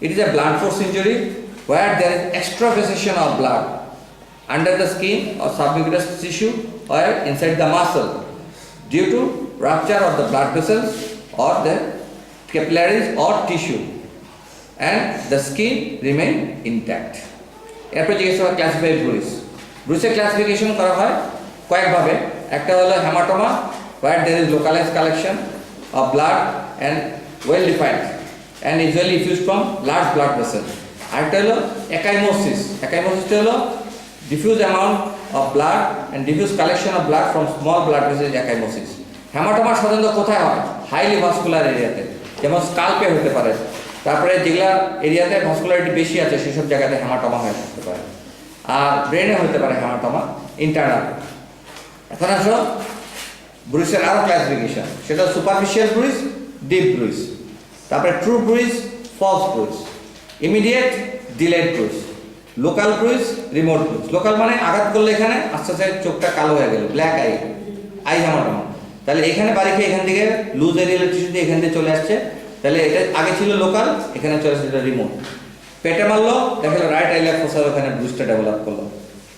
it is a blunt force injury where there is extravasation of blood under the skin or submucous tissue or inside the muscle due to rupture of the blood vessels or the capillaries or tissue and the skin remain intact. এরপর জিজ্ঞেস করা classified ব্রুইস। ব্রুইসের classification করা হয় কয়েকভাবে। একটা হলো haematoma where there is localized collection of blood and well defined and usually diffused from large blood vessels. আরেকটা হলো ecchymosis. একাইমোসিসটা হলো diffuse amount of blood and diffuse collection of blood from small blood vessels, ecchymosis. Haematoma সাধারণত কোথায় হয়? Highly vascular এরিয়াতে, যেমন স্কাল্পে হতে পারে। তারপরে যেগুলা এরিয়াতে ভাস্কুলারিটি বেশি আছে সেসব জায়গাতে হেমাটোমা হয়ে থাকতে পারে। আর ব্রেনে হতে পারে হেমাটোমা ইন্টারনাল। এখন আসো ব্রুইসের আরও ক্লাসিফিকেশন, সেটা সুপারফিশিয়াল ব্রুইস, ডিপ ব্রুইস, তারপরে true bruise, false bruise, immediate, delayed bruise, local bruise, remote bruise. Local মানে আঘাত করলে এখানে আস্তে আস্তে চোখটা কালো হয়ে গেল, ব্ল্যাক আই হেমাটোমা। তাহলে এখানে বাড়ি খেয়ে এখান থেকে লুজ এরিয়াল টিস্যু দিয়ে এখান থেকে চলে আসছে, তাহলে এটা আগে ছিল লোকাল, এখানে চলে আসছে এটা রিমোট। পেটে মারলো, দেখা গেলো রাইট আইলার ফোসার ওখানে ব্রুইসটা ডেভেলপ করলো।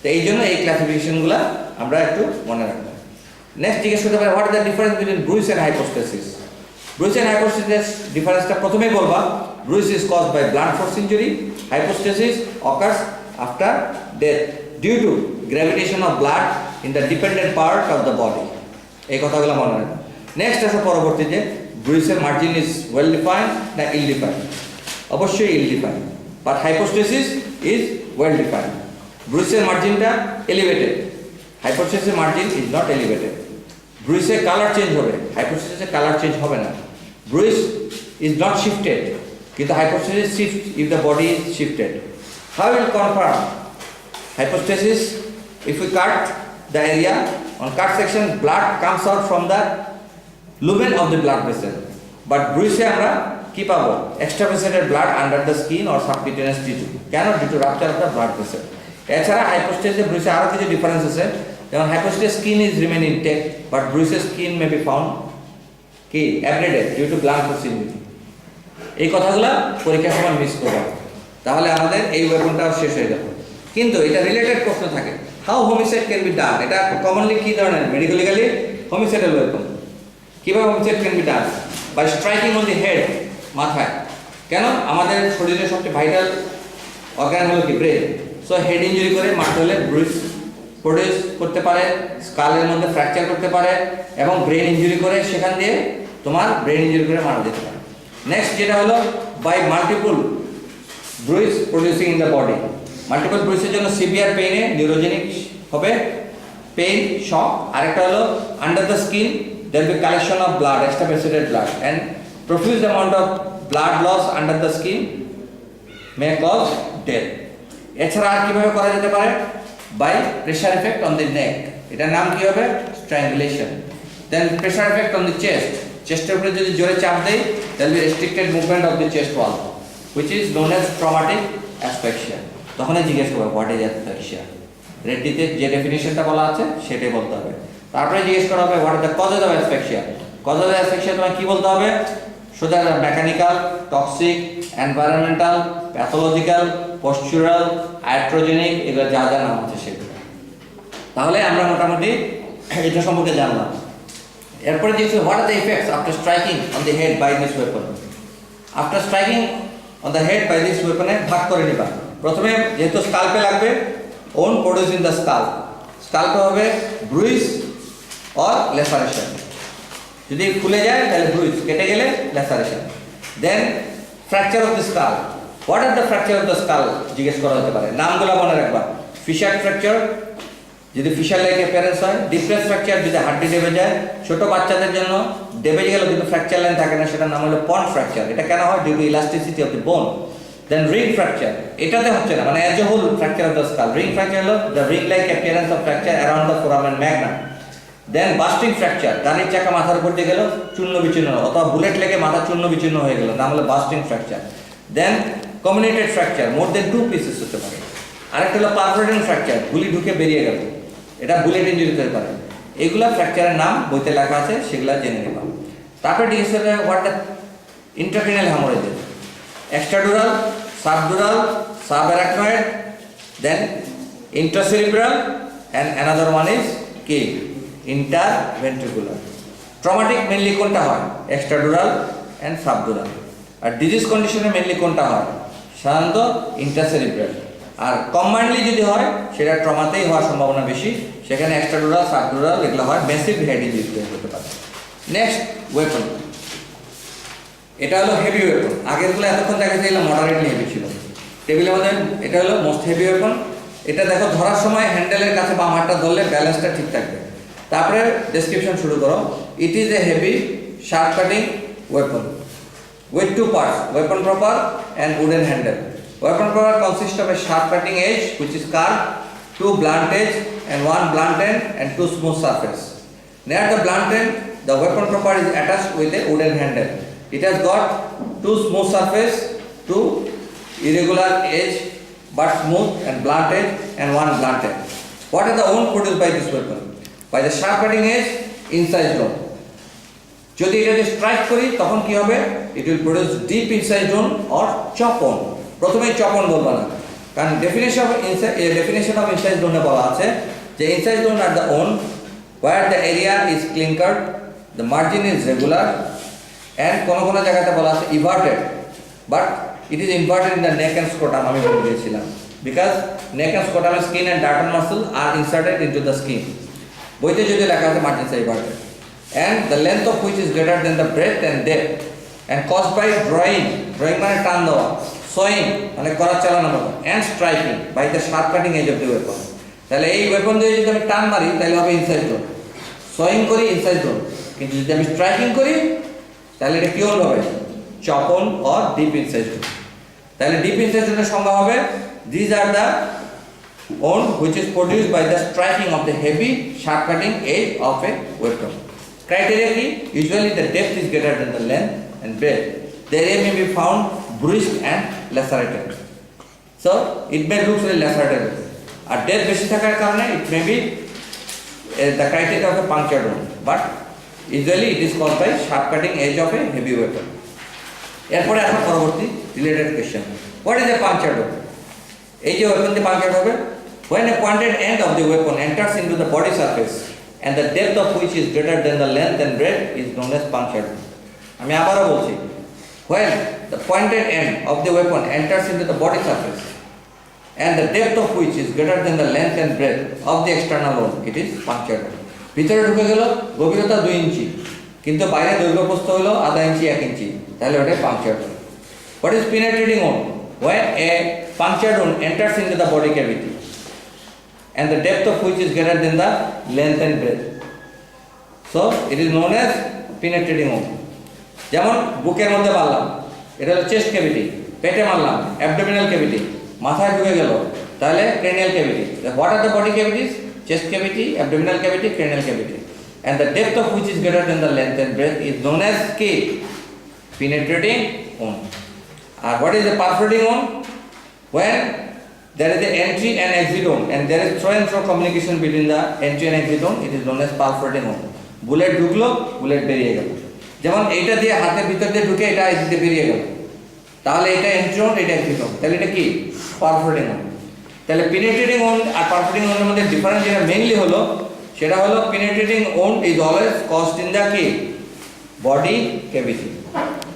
তো এই জন্য এই ক্লাসিফিকেশনগুলো আমরা একটু মনে রাখবো। নেক্সট জিজ্ঞেস করতে পারে what is the difference between bruise and hypostasis. Bruise and hypostasis ডিফারেন্সটা প্রথমেই বলবা। Bruise is caused by blunt force injury, hypostasis occurs after death due to gravitation of blood in the dependent part of the body. এই কথাগুলো মনে রাখবেন। Next আসে পরবর্তীতে ব্রুইসের মার্জিন ইজ ওয়েল ডিফাইন্ড না ইল ডিফাইন্ড? অবশ্যই ill defined, but hypostasis is well defined. ব্রুইসের মার্জিনটা এলিভেটেড, হাইপোস্টেসিসের মার্জিন ইজ নট এলিভেটেড। ব্রুইসের কালার চেঞ্জ হবে, হাইপোস্টেসিসের কালার চেঞ্জ হবে না। ব্রুইস ইজ নট শিফটেড, কিন্তু hypostasis shift if the body is shifted. How will confirm hypostasis? If we cut the area on cut section, blood comes out from the lumen of the blood vessel, but bruise আমরা কি পাবো? Extravasated blood under the skin or subcutaneous tissue. কেন? Due to rupture of the blood vessel. এছাড়া হাইপোস্টেসে ব্রুসে আরো কিছু difference আছে, যেমন hypostasis skin is remain intact but bruises skin may be found কি abraded due to blood proximity. এই কথাগুলো পরীক্ষার সময় মিস করবো, তাহলে আমাদের এই ওয়েপনটাও শেষ হয়ে যাবে। কিন্তু এটা রিলেটেড প্রশ্ন থাকে, how homicide can be done. এটা কমনলি কি ধরনের মেডিকেলিক্যালি হোমিসাইডাল ওয়েপন। কিভাবে homicide can be done? By striking on the head, মাথায়। কেন? আমাদের শরীরের সবচেয়ে ভাইটাল অর্গান হলো কি? ব্রেন। সো হেড ইঞ্জুরি করে মারতে হলে ব্রুজ প্রডিউস করতে পারে, স্কালের মধ্যে ফ্র্যাকচার করতে পারে, এবং ব্রেন ইঞ্জুরি করে সেখান দিয়ে তোমার ব্রেন ইঞ্জুরি করে মারা যেতে পারে। নেক্সট যেটা হলো by multiple bruise producing in the body. Multiple ব্রুজের জন্য সিভিয়ার পেইনে নিউরোজেনিক হবে, পেইন, শক। আরেকটা হলো under the skin there will be collection of blood, extravasated blood, and profuse amount of blood loss under the skin may cause death. এছাড়া আর কিভাবে করা যেতে পারে? By pressure effect on the neck. এটার নাম কি হবে? Strangulation. Then pressure effect on the chest. চেস্টের উপরে যদি জোরে চাপ দেই, there will be restricted movement of the chest wall which is known as traumatic asphyxia। তখনই জিজ্ঞেস করবে হোয়াট ইজ অ্যাসফিক্সিয়া। রেড্ডিতে যে ডেফিনিশনটা বলা আছে সেটাই বলতে হবে। তারপরে জিজ্ঞেস করা হবে what is the causes of asphyxia. Cause of asphyxia তোমায় কি বলতে হবে? সোজা mechanical, toxic, environmental, pathological, postural, iatrogenic, এগুলো যা যা নাম আছে সেগুলো। তাহলে আমরা মোটামুটি এটা সম্পর্কে জানলাম। এরপরে জিজ্ঞেস what are the effects after striking on the head by this weapon. After striking on the head by this ওয়েপনে ভাগ করে নিবা। প্রথমে যেহেতু স্কাল্পে লাগবে, wound produce in the scalp. স্কাল্পে হবে ব্রুইজ অর লেসারেশন। যদি খুলে যায় তাহলে ব্রুইজ, কেটে গেলে laceration. Then fracture of the skull. What are the fracture of the skull জিজ্ঞেস করা হতে পারে। নামগুলো মনে রাখবা। ফিশার ফ্র্যাকচার যদি ফিশার লাইক অ্যাপিয়ারেন্স হয়, ডিফ্রেন্স ফ্র্যাকচার যদি হাড্ডি ডেবে যায়, ছোট বাচ্চাদের জন্য ডেবে গেল কিন্তু ফ্র্যাকচার লাইন থাকে না, সেটার নাম হলো পন্ড ফ্র্যাকচার। এটা কেন হয়? Due to elasticity of the bone. Then ring fracture, এটাতে হচ্ছে না, মানে as a whole fracture of the skull. Ring fracture হলো the ring like appearance of fracture around the foramen magnum. Then bursting fracture, গাড়ির চাকা মাথার উপর দিয়ে গেল, চূর্ণ বিচূর্ণ, অথবা বুলেট লেগে মাথা চূর্ণ বিচূর্ণ হয়ে গেল, নাম হলো বাস্টিং ফ্র্যাকচার। দেন কমিউনিটেড ফ্র্যাকচার, মোর দেন 2 পিসেস হতে পারে। আরেকটা হলো পারফোরেটিং ফ্র্যাকচার, গুলি ঢুকে বেরিয়ে গেল, এটা বুলেট ইঞ্জুরি হতে পারে। এগুলা ফ্র্যাকচারের নাম বইতে লেখা আছে, সেগুলা জেনে নেবা। তারপরে জিজ্ঞেস করবে what the intracranial haemorrhages. Extradural, subdural, subarachnoid, then intracerebral, and another one is কি? ইন্টারভেন্ট্রিকুলার। ট্রমাটিক মেনলি কোনটা হয়? Extradural and subdural. আর ডিজিজ কন্ডিশনে মেনলি কোনটা হয়? সাধারণত ইন্টারসেরিব্রাল। আর কম্বাইন্ডলি যদি হয় সেটা ট্রমাতেই হওয়ার সম্ভাবনা বেশি, সেখানে এক্সট্রাডুরাল, সাবডুরাল এগুলো হয়, মেসিভ হেড ইনজুরি হতে পারে। নেক্সট ওয়েপন, এটা হলো হেভি ওয়েপন। আগেরগুলো এতক্ষণ দেখা যাচ্ছিল মডারেটলি হেভি ছিল। টেবিলের মধ্যে এটা হলো মোস্ট হেভি ওয়েপন। এটা দেখো ধরার সময় হ্যান্ডেলের কাছে বাম হাতটা ধরলে ব্যালেন্সটা ঠিক থাকবে। তারপরে ডেসক্রিপশন শুরু করো। ইট is a heavy sharp cutting weapon with 2 parts, weapon proper and wooden handle. Weapon proper consists of a sharp cutting edge which is carved, 2 blunt edge and 1 blunt end and 2 smooth surface. Near the blunt end, the weapon proper is attached with a wooden handle. It has got 2 smooth surface, 2 irregular edge but smooth and blunt edge and 1 blunt end. What is the wound produced by this weapon? By the sharp cutting edge, incise wound. যদি এটা strike করি তখন কি হবে? It will produce deep incised জোন or chop wound. প্রথমেই chop wound বলবো না, কারণ ডেফিনেশন অফ ইনসাইড জোনে বলা আছে যে ইনসাইড জোন are the wound where the area is clean cut, the margin is regular and কোনো কোনো জায়গাতে বলা আছে everted, but it is inverted in the neck and scrotum. আমি বলে দিয়েছিলাম because neck and scrotum skin and dartos muscle are inserted into the skin. বইতে যদি লেখা আছে margin is everted, and the length of which is greater than the breadth and depth, and caused by drawing মানে টান দেওয়া, sewing মানে করা চালানো মতো, and striking by the sharp cutting edge of the weapon. তাহলে এই ওয়েপন দিয়ে যদি আমি টান মারি তাহলে হবে ইনসাইড জোন, sewing করি ইনসাইড জোন, কিন্তু যদি আমি স্ট্রাইকিং করি তাহলে এটা কি হবে? Chapon or deep incised zone. তাহলে ডিপ ইনসাইড জোনের সংজ্ঞা হবে these are the wound which is produced by the striking of the heavy sharp cutting edge of a weapon. Criteria key, usually the depth is greater than the length and breadth. the area may be found bruised and lacerated. So it may look very lacerated. R death বেশি থাকার কারণে it may be the criteria of a punctured wound, but usually it is caused by sharp cutting edge of a heavy weapon. এরপরে আসলে পরবর্তী related question, what is a punctured weapon? এই যে weapon দিয়ে পাঞ্চার্ড হবে, when a pointed end of the weapon enters into the body surface and the depth of which is greater than the length and breadth is known as punctured wound. আমি আবারও বলছি, when the pointed end of the weapon enters into the body surface and the depth of which is greater than the length and breadth of the external wound, it is punctured wound. ভিতরে ঢুকে গেল, গভীরতা 2 ইঞ্চি, কিন্তু বাইরে দৈর্ঘ্য প্রস্থ হলো আধা ইঞ্চি 1 ইঞ্চি, তাহলে ওটা punctured wound. What is penetrating wound? When a punctured wound enters into the body cavity and the depth of which is greater than the length and breadth, so it is known as penetrating wound. যেমন বুকের মধ্যে মারলাম, এটা হলো chest cavity, পেটে মারলাম abdominal cavity, মাথায় ঢুকে গেল তাহলে cranial cavity. What are the body cavities? Chest cavity, abdominal cavity, cranial cavity, and the depth of which is greater than the length and breadth is known as কি? Penetrating wound. And what is the perforating wound? When there is the entry and exit wound and there is through and through communication between the entry and exit wound, it is known as perforating wound. Bullet ঢুকলো, bullet বেরিয়ে গেল, যেমন এইটা দিয়ে হাতের ভিতর দিয়ে ঢুকে এটা এদিকে বেরিয়ে গেল, তাহলে এটা এন্ট্রি wound, এটা এক্সিট wound, তাহলে এটা কি? Perforating wound. তাহলে পেনিট্রেটিং wound আর পারফোরেটিং wound এর মধ্যে ডিফারেন্স যেটা মেইনলি হলো সেটা হলো penetrating wound is always caused in the কি? Body cavity.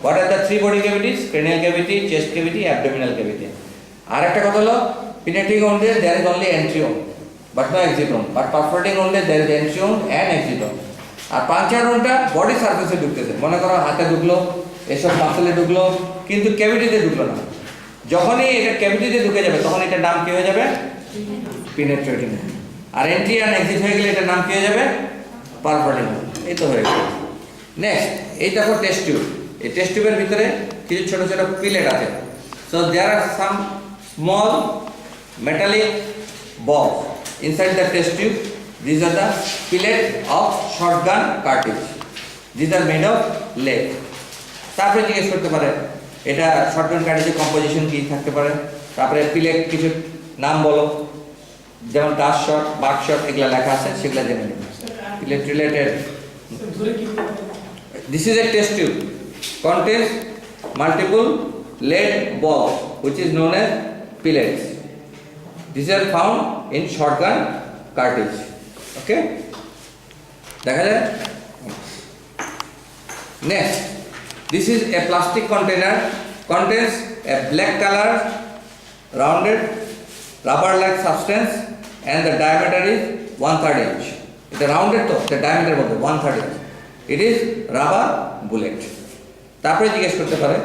What are the 3 body cavities? Cranial cavity, chest cavity, abdominal cavity. আর একটা কথা হলো penetrating wound there is only entry wound but no exit wound, but perforating wound there is entry wound and exit wound. আর puncture woundটা body সারফেসে ঢুকতেছে, মনে করো হাতে ঢুকলো, এসব মাসলে ঢুকলো, কিন্তু ক্যাভিটিতে ঢুকলো না। যখনই এটা ক্যাভিটিতে ঢুকে যাবে তখন এটার নাম কি হয়ে যাবে? পেনিট্রেটিং। আর এন্ট্রি আর এক্সিট হয়ে গেলে এটার নাম কি হয়ে যাবে? পারফোরেটিং। এই তো হয়ে গেল। নেক্সট, এই দেখো টেস্ট টিউব। এই টেস্ট টিউবের ভিতরে কিছু ছোট ছোট পিলেট আছে। So there are some small metallic balls inside the test tube. These are the pellet of shotgun cartridge. These are made of lead. তারপরে জিজ্ঞেস করতে পারে এটা শটগান কার্ট্রিজের কম্পোজিশন কি থাকতে পারে, তারপরে পিলেট কিছু নাম বলো, যেমন ডাস শট, বাক শট, এগুলা লেখা আছে, সেগুলা জেনে নিন। Pellet related. This is a test tube contains multiple lead balls which is known as pellets. These are found in shotgun cartridge. Okay, দেখা যায়। Next, this is a plastic container, contains a black color rounded rubber like substance and the diameter is 1/3 inch. It is rounded to the diameter of 1/3 inch. It is rubber bullet. তারপরে জিজ্ঞেস করতে পারে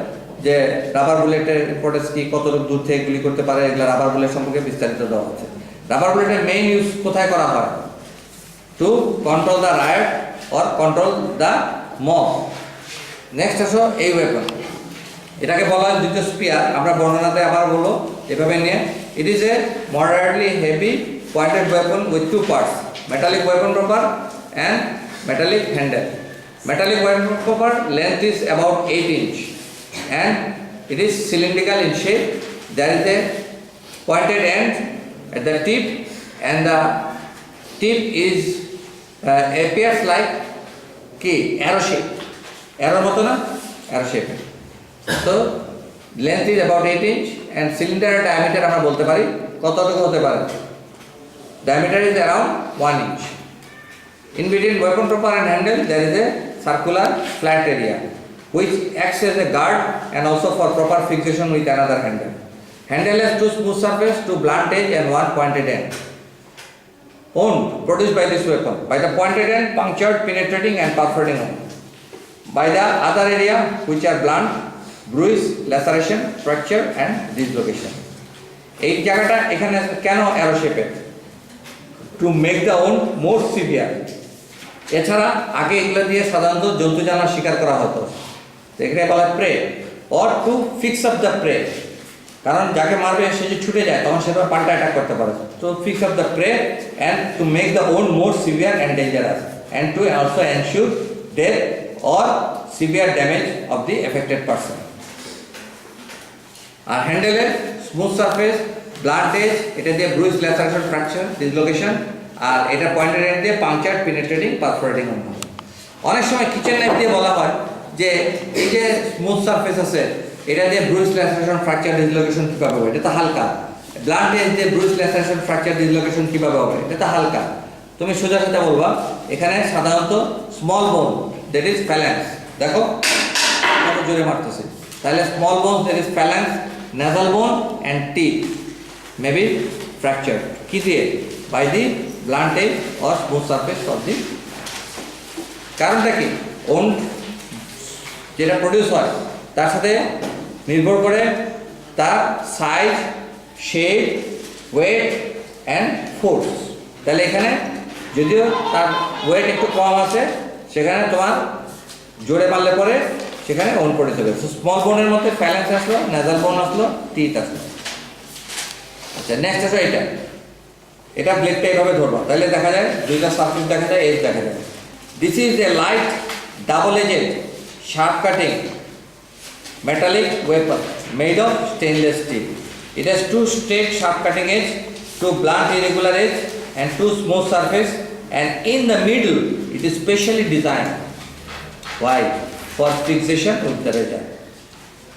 যে rubber বুলেটের importance কি, কত দূর থেকে গুলি করতে পারে, এগুলা রাবার বুলেট সম্পর্কে বিস্তারিত দেওয়া হচ্ছে। রাবার বুলেটের মেইন ইউজ কোথায় করা হয়? To control the riot or control the mob. Next আসো এই ওয়েপন, এটাকে বলা হয় দ্বিতীয় স্পিয়ার। আমরা বর্ণনাতে আবার বলবো এভাবে নিয়ে। ইট is a moderately heavy pointed weapon with 2 parts, metallic weapon proper and metallic handle. Metallic weapon proper length is about 8 inch and it is cylindrical in shape. There is a pointed end at the tip and the tip is appears like arrow shape. Arrow moto na? Arrow shape. So length is about 8 inch and cylinder diameter আমরা বলতে পারি কতটুকু হতে পারে? Diameter is around 1 inch. In between weapon proper and handle there is a circular flat area which acts as a guard and also for proper fixation with another handle. Handle has 2 smooth surface, 2 blunt edge and 1 pointed end. Wound produced by this weapon, by the pointed end punctured, penetrating and perforating wound. By the other area which are blunt, bruise, laceration, fracture and dislocation. এই জায়গাটা এখানে কেন arrow shape? To make the wound more severe. এছাড়া আগে এগুলো দিয়ে সাধারণত জন্তু জানোয়ার শিকার করা হতো, এখানে বলা prey or to fix up the prey, কারণ যাকে মারবে সে যে ছুটে যায় তখন সেটা পাল্টা অ্যাটাক করতে পারে। তো fix up the prey and to make the wound more severe and dangerous and to also ensure death or severe damage of the affected person. আর হ্যান্ডেলের স্মুথ সারফেস, ব্লান্ট এজ, এটা দিয়ে ব্রুইজ, ল্যাসারেশন, ফ্র্যাকচার, ডিসলোকেশন, আর এটা pointed end দিয়ে puncture, penetrating, perforating হবে। অনেক সময় কিচেন নাইফ দিয়ে বলা হয় যে এই যে স্মুথ সারফেস আছে এটা দিয়ে ব্রুইজ, ল্যাসারেশন, ফ্র্যাকচার, ডিসলোকেশন কিভাবে হবে, এটা তো হালকা। ব্লান্ট এজ দিয়ে ব্রুইজ, ল্যাসারেশন, ফ্র্যাকচার, ডিসলোকেশন কিভাবে হবে, এটা তো হালকা। তুমি সোজা সাথে বলবা এখানে সাধারণত স্মল বোন দ্যাট ইজ ফ্যালেন্স, দেখো কত জোরে মারতেছে, তাহলে small bone that is phalanx, nasal bone and teeth may be fractured কি দিয়ে, by the blunt edge or smooth surface of the, কারণটা কি, wound যেটা প্রডিউস হয় তার সাথে নির্ভর করে তার size, shape, weight and force. তাহলে এখানে যদিও তার ওয়েট একটু কম আছে সেখানে তোমার জোরে মারলে পরে সেখানে ওন পড়ে যাবে। স্মল বোনের মধ্যে ফ্যালেন্স আসলো, নেজাল বোন আসলো, টিথ আসলো। আচ্ছা নেক্সট আসো এটা, এটা ব্লেডটা এইভাবে ধরবা, তাহলে দেখা যায় দুইটা সারফেস দেখা যায়, এজ দেখা যায়। This is a light double edged sharp cutting metallic weapon made of stainless steel. It has two straight sharp cutting edge, two blunt irregular edge and two smooth surface, and in the middle it is specially designed. Why? For fixation with the razor.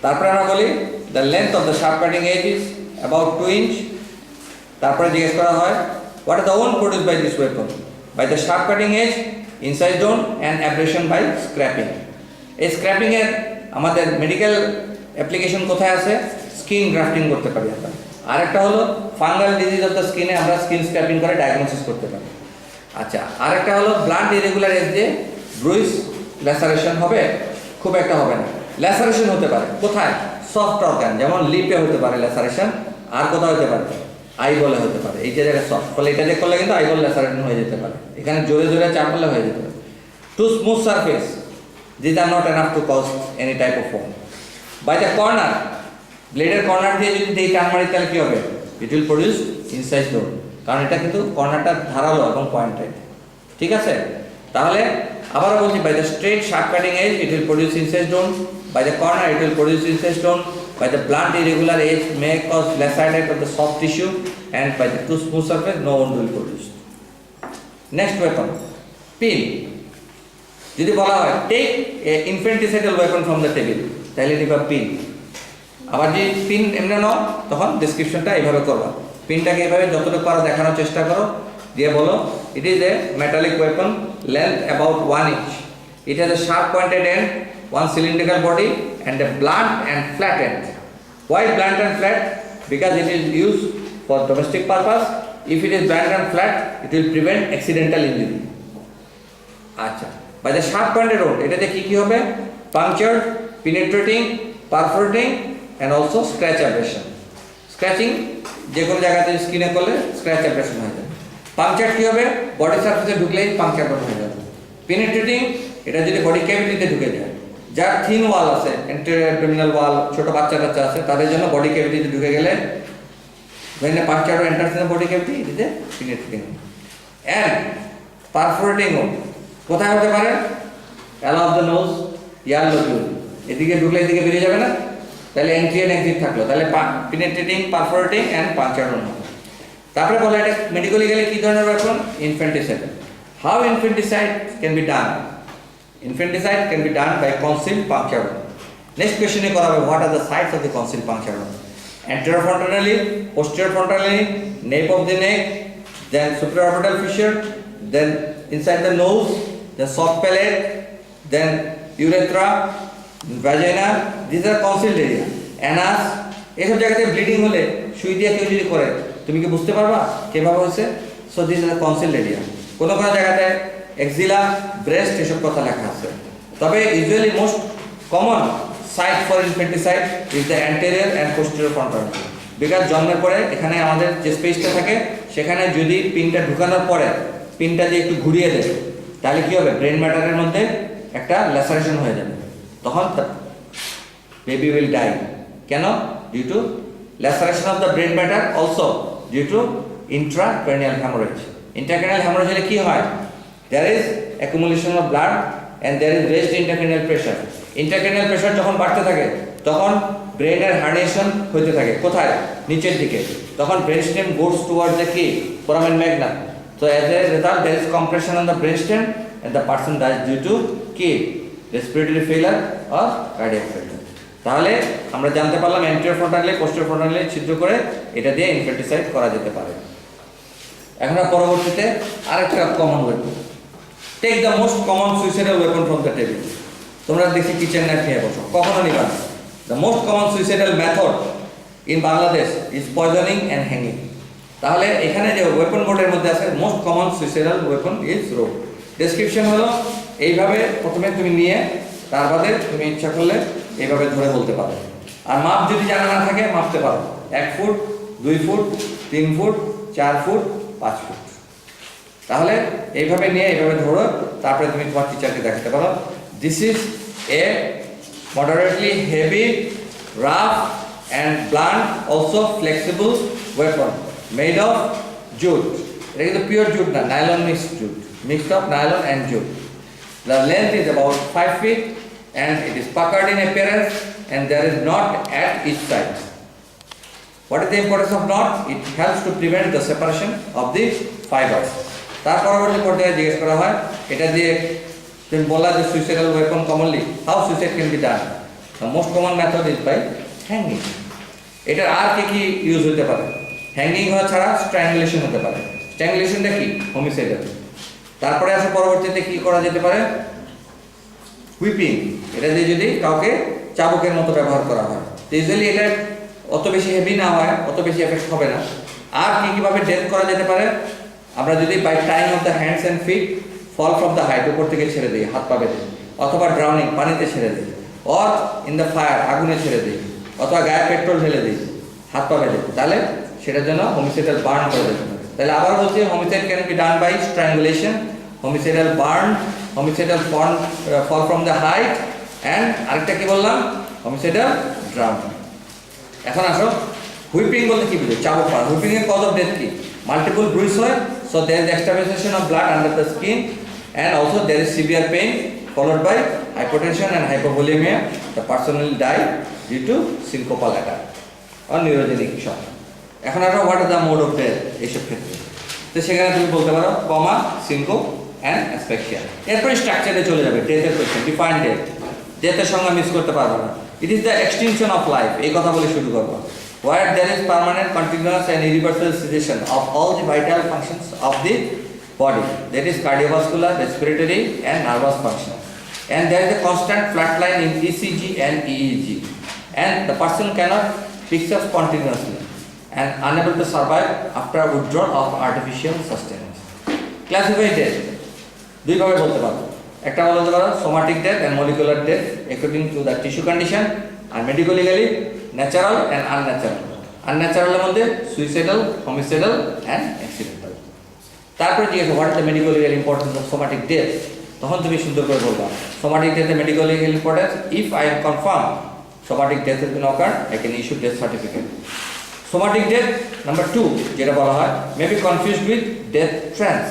তারপরে আমরা বলি the length of the sharp cutting edge is about 2 inch. তারপরে জিজ্ঞেস করা হয় what is the wound produced by this weapon? By the sharp cutting edge, incise wound and abrasion by scraping. এই scraping এর আমাদের মেডিকেল অ্যাপ্লিকেশন কোথায় আছে, skin grafting করতে পারি আমরা। আরেকটা হলো ফাঙ্গাল ডিজিজ অফ দ্য স্কিনে আমরা স্কিন স্ক্র্যাপিং করে ডায়াগনোসিস করতে পারি। আচ্ছা আরেকটা হলো ব্লান্ট ইরেগুলার এজ দিয়ে ব্রুইজ, ল্যাসারেশন হবে, খুব একটা হবে না। ল্যাসারেশন হতে পারে কোথায়, সফট অর্গান, যেমন লিপে হতে পারে ল্যাসারেশন, আর কোথাও হতে পারে আই বলে হতে পারে, এই জায়গায় সফট, ফলে এটা দিয়ে করলে কিন্তু আই বল ল্যাসারেশন হয়ে যেতে পারে, এখানে জোরে জোরে চাপ করলে হয়ে যেতে পারে। Too smooth surface, these are not enough to cause any type of wound. By the corner, ব্লেডের কর্নার দিয়ে যদি দেই টান মারি তাহলে কি হবে, it will produce incise wound, কারণ এটা কিন্তু কর্নারটা ধারালো এবং পয়েন্টেড। ঠিক আছে, তাহলে আবারও বলছি by the straight sharp cutting edge it will produce incise wound, by the corner it will produce incise wound, by the blunt irregular edge may cause lacerate of the soft tissue, and by the too smooth surface no wound will produce. Next weapon, pin. যদি বলা হয় take a infanticidal weapon from the table, তাহলে নিবা pin. আবার যদি pin এমনি নাও তখন ডেসক্রিপশনটা এইভাবে করবা, পিনটাকে এইভাবে যতটুকু পারো দেখানোর চেষ্টা করো, দিয়ে বলো it is a metallic weapon length about 1 inch, it has a sharp pointed end, one cylindrical body and a blunt and flat end. Why blunt and flat? Because it is use for domestic purpose. If it is blunt and flat it will prevent accidental injury. আচ্ছা, by the sharp pointed road এটাতে কি কি হবে, punctured, penetrating, perforating and also scratch abrasion. Scratching যে কোনো জায়গাতে স্কিনে করলে স্ক্র্যাচ অ্যাব্রেশন হয়ে যাবে। পাংচার কি হবে, বডি সারফেসে ঢুকলেই পাংচার হয়ে যাবে। পেনিট্রেটিং, এটা যদি বডি ক্যাভিটিতে ঢুকে যায়, যার থিন ওয়াল আছে, এন্টেরিয়র অ্যাবডোমিনাল ওয়াল, ছোট বাচ্চা কাচ্চা আছে, তাদের জন্য বডি ক্যাভিটিতে ঢুকে গেলে when a puncture enters in the body cavity it is a penetrating wound. And perforating wound কোথায় হতে পারে, ala of the nose, ear lobule, এদিকে ঢুকলে এদিকে বেরিয়ে যাবে না, তাহলে এন্ট্রি এন্ড এক্সিট থাকলো, তাহলে penetrating, perforating and puncture wound হবে। তারপরে বলে এটা মেডিকেলি গেলে কি ধরনের weapon, infanticide. How infanticide can be done? Infanticide can be done by concealed puncture wound. Next কোয়েশ্চনে করা হবে what are the sides of the concealed puncture wound? Anterior frontally, posterior frontally, nape of the neck, then supraorbital fissure, then inside the nose, the soft palate, then urethra, vagina. These are concealed area. Anus, এইসব জায়গাতে bleeding হলে সুই দিয়ে কেউ যদি করে তুমি কি বুঝতে পারবা কিভাবে হয়েছে? So this is concealed area. কোনো কোনো জায়গাতে এক্সিলা, ব্রেস্ট এসব কথা লেখা আছে। তবে usually most common site for infanticide is the anterior and posterior frontal. Because জন্মের পরে এখানে আমাদের যে স্পেসটা থাকে সেখানে যদি পিনটা ঢুকানোর পরে পিনটা দিয়ে একটু ঘুরিয়ে দেয় তাহলে কি হবে, ব্রেন ম্যাটারের মধ্যে একটা ল্যাসারেশন হয়ে যাবে, তখন বেবি উইল ডাই। কেন? Due to laceration of the brain matter, also due to intracranial haemorrhage. Intracranial haemorrhage হলে কি হয়, there is accumulation of blood and there is raised intracranial pressure. Intracranial pressure যখন বাড়তে থাকে তখন ব্রেনের হার্নিয়েশন হতে থাকে কোথায় নিচের দিকে তখন brain stem goes towards the কি foramen magnum so as a result there is compression on the brain stem and the person dies due to কি respiratory failure or cardiac failure তাহলে আমরা জানতে পারলাম anterior frontally posterior frontally ছিদ্র করে এটা দিয়ে ইনফ্যান্টিসাইড করা যেতে পারে এখন পরবর্তীতে আরেকটা common weapon take the most common suicidal weapon from the table তোমরা দেখি কিচেন নাইফ নিয়ে বসো কখনো নিবা না the most common suicidal method in Bangladesh is poisoning and hanging তাহলে এখানে যে ওয়েপন বোর্ডের মধ্যে আছে most common suicidal weapon is rope description হলো এইভাবে প্রথমে তুমি নিয়ে তার বাদে তুমি ইচ্ছা করলে এইভাবে ধরে বলতে পারো আর মাপ যদি জানা না থাকে মাপতে পারো 1 foot 2 foot 3 foot 4 foot 5 foot তাহলে এইভাবে নিয়ে এইভাবে ধরো তারপরে তুমি তোমার টিচারকে দেখাতে পারো this is A moderately heavy rough and blunt also flexible weapon made of jute এটা কিন্তু পিওর জুট না nylon mixed of nylon and jute the length is about 5 feet and it is puckered in appearance and there is knot at each side what is the importance of knot it helps to prevent the separation of the fibers তার পরবর্তী পর্যায়ে জিজ্ঞেস করা হয় এটা দিয়ে তুমি বলা যে suicidal weapon commonly how suicide can be done the most common method is by hanging এটার আর কি ইউজ হতে পারে হ্যাঙ্গিং হওয়া ছাড়া স্ট্র্যাঙ্গুলেশন হতে পারে স্ট্র্যাঙ্গুলেশনটা কি হোমিসাইডাল তারপরে আসলে পরবর্তীতে কি করা যেতে পারে হুইপিং এটা দিয়ে যদি কাউকে চাবুকের মতো ব্যবহার করা হয় তো ইউজুয়ালি এটা অত বেশি হেভি না হয় অত বেশি এফেক্ট হবে না আর কিভাবে ডেথ করা যেতে পারে আমরা যদি by tying of the hands and feet fall from the height উপর থেকে ছেড়ে দিই হাত পা বেঁধে অথবা ড্রাউনিং পানিতে ছেড়ে দিই অর ইন দ্য ফায়ার আগুনে ছেড়ে দিই অথবা গায়ে পেট্রোল ঢেলে দিই হাত পা বেঁধে তাহলে সেটার জন্য হোমিসাইডাল বার্ন করে দিতে হবে তাহলে আবার বলছি homicide can be done by strangulation homicidal burn homicidal fall from the height and আরেকটা কি বললাম হোমিসাইডাল ড্রাউনিং এখন আসো হুইপিং বলতে কি বুঝো চাবুক মারা হুইপিং এর কজ অফ ডেথ কি মাল্টিপল ব্রুইস হয় so there is extravasation of blood under the skin and also there is severe pain followed by hypotension and hypovolemia the person will die due to syncopal attack or neurogenic shock এখন আর what is the mode of death এইসব ক্ষেত্রে তো সেখানে তুমি বলতে পারো কমা সিনকো and asphyxia এরপর স্ট্রাকচারে চলে যাবে ডেথের কোশ্চেন ডিফাইন ডেথের সঙ্গে মিস করতে পারবে না it is the extension of life এই কথা বলে শুরু করবো where there is permanent, continuous and irreversible cessation of all the vital functions of the body, that is cardiovascular, respiratory and nervous function. And there is a constant flat line in ECG and EEG. And the person cannot fix up spontaneously and unable to survive after withdrawal of artificial sustenance. Classify death. দুই ভাবে বলতে পারো একটা বলতে পারো somatic death and molecular death according to the tissue condition and medically natural and unnatural আনন্যাচারালের মধ্যে suicidal homicidal and accidental তারপরে জিজ্ঞেস what is the medical legal importance of somatic death তখন তুমি সুন্দর করে বলবা somatic death medical legal importance if I am confirm somatic death has been occurred I can issue death certificate somatic death number 2 যেটা বলা হয় may be confused with death trance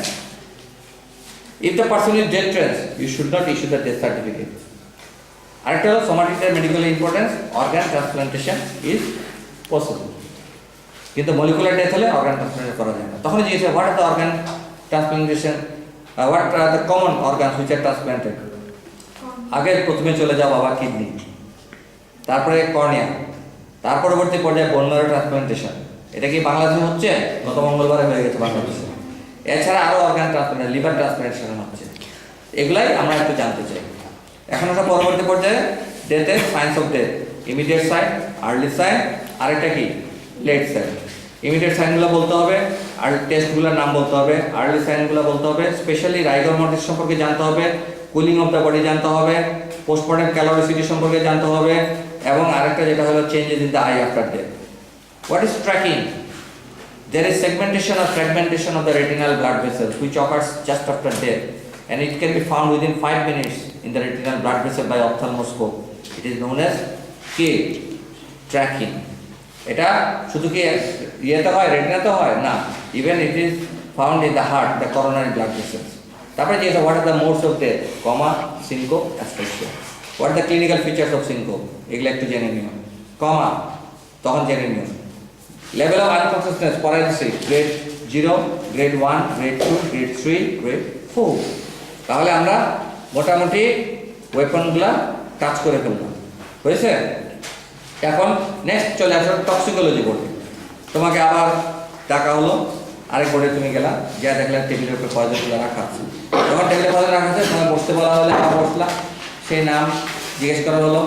if the person is death trance you should not issue the death certificate আরেকটা হলো somatic medical importance organ transplantation is possible কিন্তু molecular death হলে organ transplant করা যায় না তখন জিজ্ঞেস what are the organ transplantation what are the common organ which are transplanted আগে প্রথমে চলে যাও বাবা কিডনি তারপরে কর্নিয়া তার পরবর্তী পর্যায়ে বোন ম্যারো ট্রান্সপ্লান্টেশন এটা কি বাংলাদেশে হচ্ছে গত মঙ্গলবারে হয়ে গেছে বাংলাদেশে এছাড়া আরও অর্গান ট্রান্সপ্লান্ট লিভার ট্রান্সপ্লান্টেশন হচ্ছে এগুলাই আমরা একটু জানতে চাই এখন আমরা পরবর্তী পর্যায়ে ডেথের signs of death immediate sign early sign আরেকটা কি লেট সাইন ইমিডিয়েট সাইনগুলো বলতে হবে আর টেস্টগুলোর নাম বলতে হবে আর্লি সাইনগুলো বলতে হবে স্পেশালি রাইগর মর্টিস সম্পর্কে জানতে হবে কুলিং অফ দ্য বডি জানতে হবে পোস্টমর্টেম ক্যালোরিসিটি সম্পর্কে জানতে হবে এবং আরেকটা যেটা হলো changes in the I after death what is tracking there is segmentation or fragmentation of the retinal blood vessels which occurs just after death and it can be found within 5 minutes in the retinal blood vessel by ophthalmoscope. It is known as K tracking. এটা শুধু কি ইয়েতে হয় রেটিনাতে হয় না even it is found in the heart the coronary blood vessels তারপরে যে what are the modes of death comma syncope asphyxia what are the clinical features of syncope এগুলো একটু জেনে নিও কমা, তখন জেনে নিও। লেভেল অফ আনকনসিয়াসনেস পরে দিচ্ছি grade 0, grade 1, grade 2, grade 3, grade 4। তাহলে আমরা মোটামুটি ওয়েপনগুলা টাচ করে ফেললাম, হয়েছে? এখন নেক্সট চলে আসো টক্সিকোলজি বোর্ডে। তোমাকে আবার ডাকা হলো, আরেক বোর্ডে তুমি গেলা, যা দেখলে টেবিলের উপরে পয়জনগুলো রাখা আছে। যখন টেবিলে পয়জন রাখা আছে তোমায় বসতে বলা হলে আবার বসলা, সেই নাম জিজ্ঞেস করা হলো,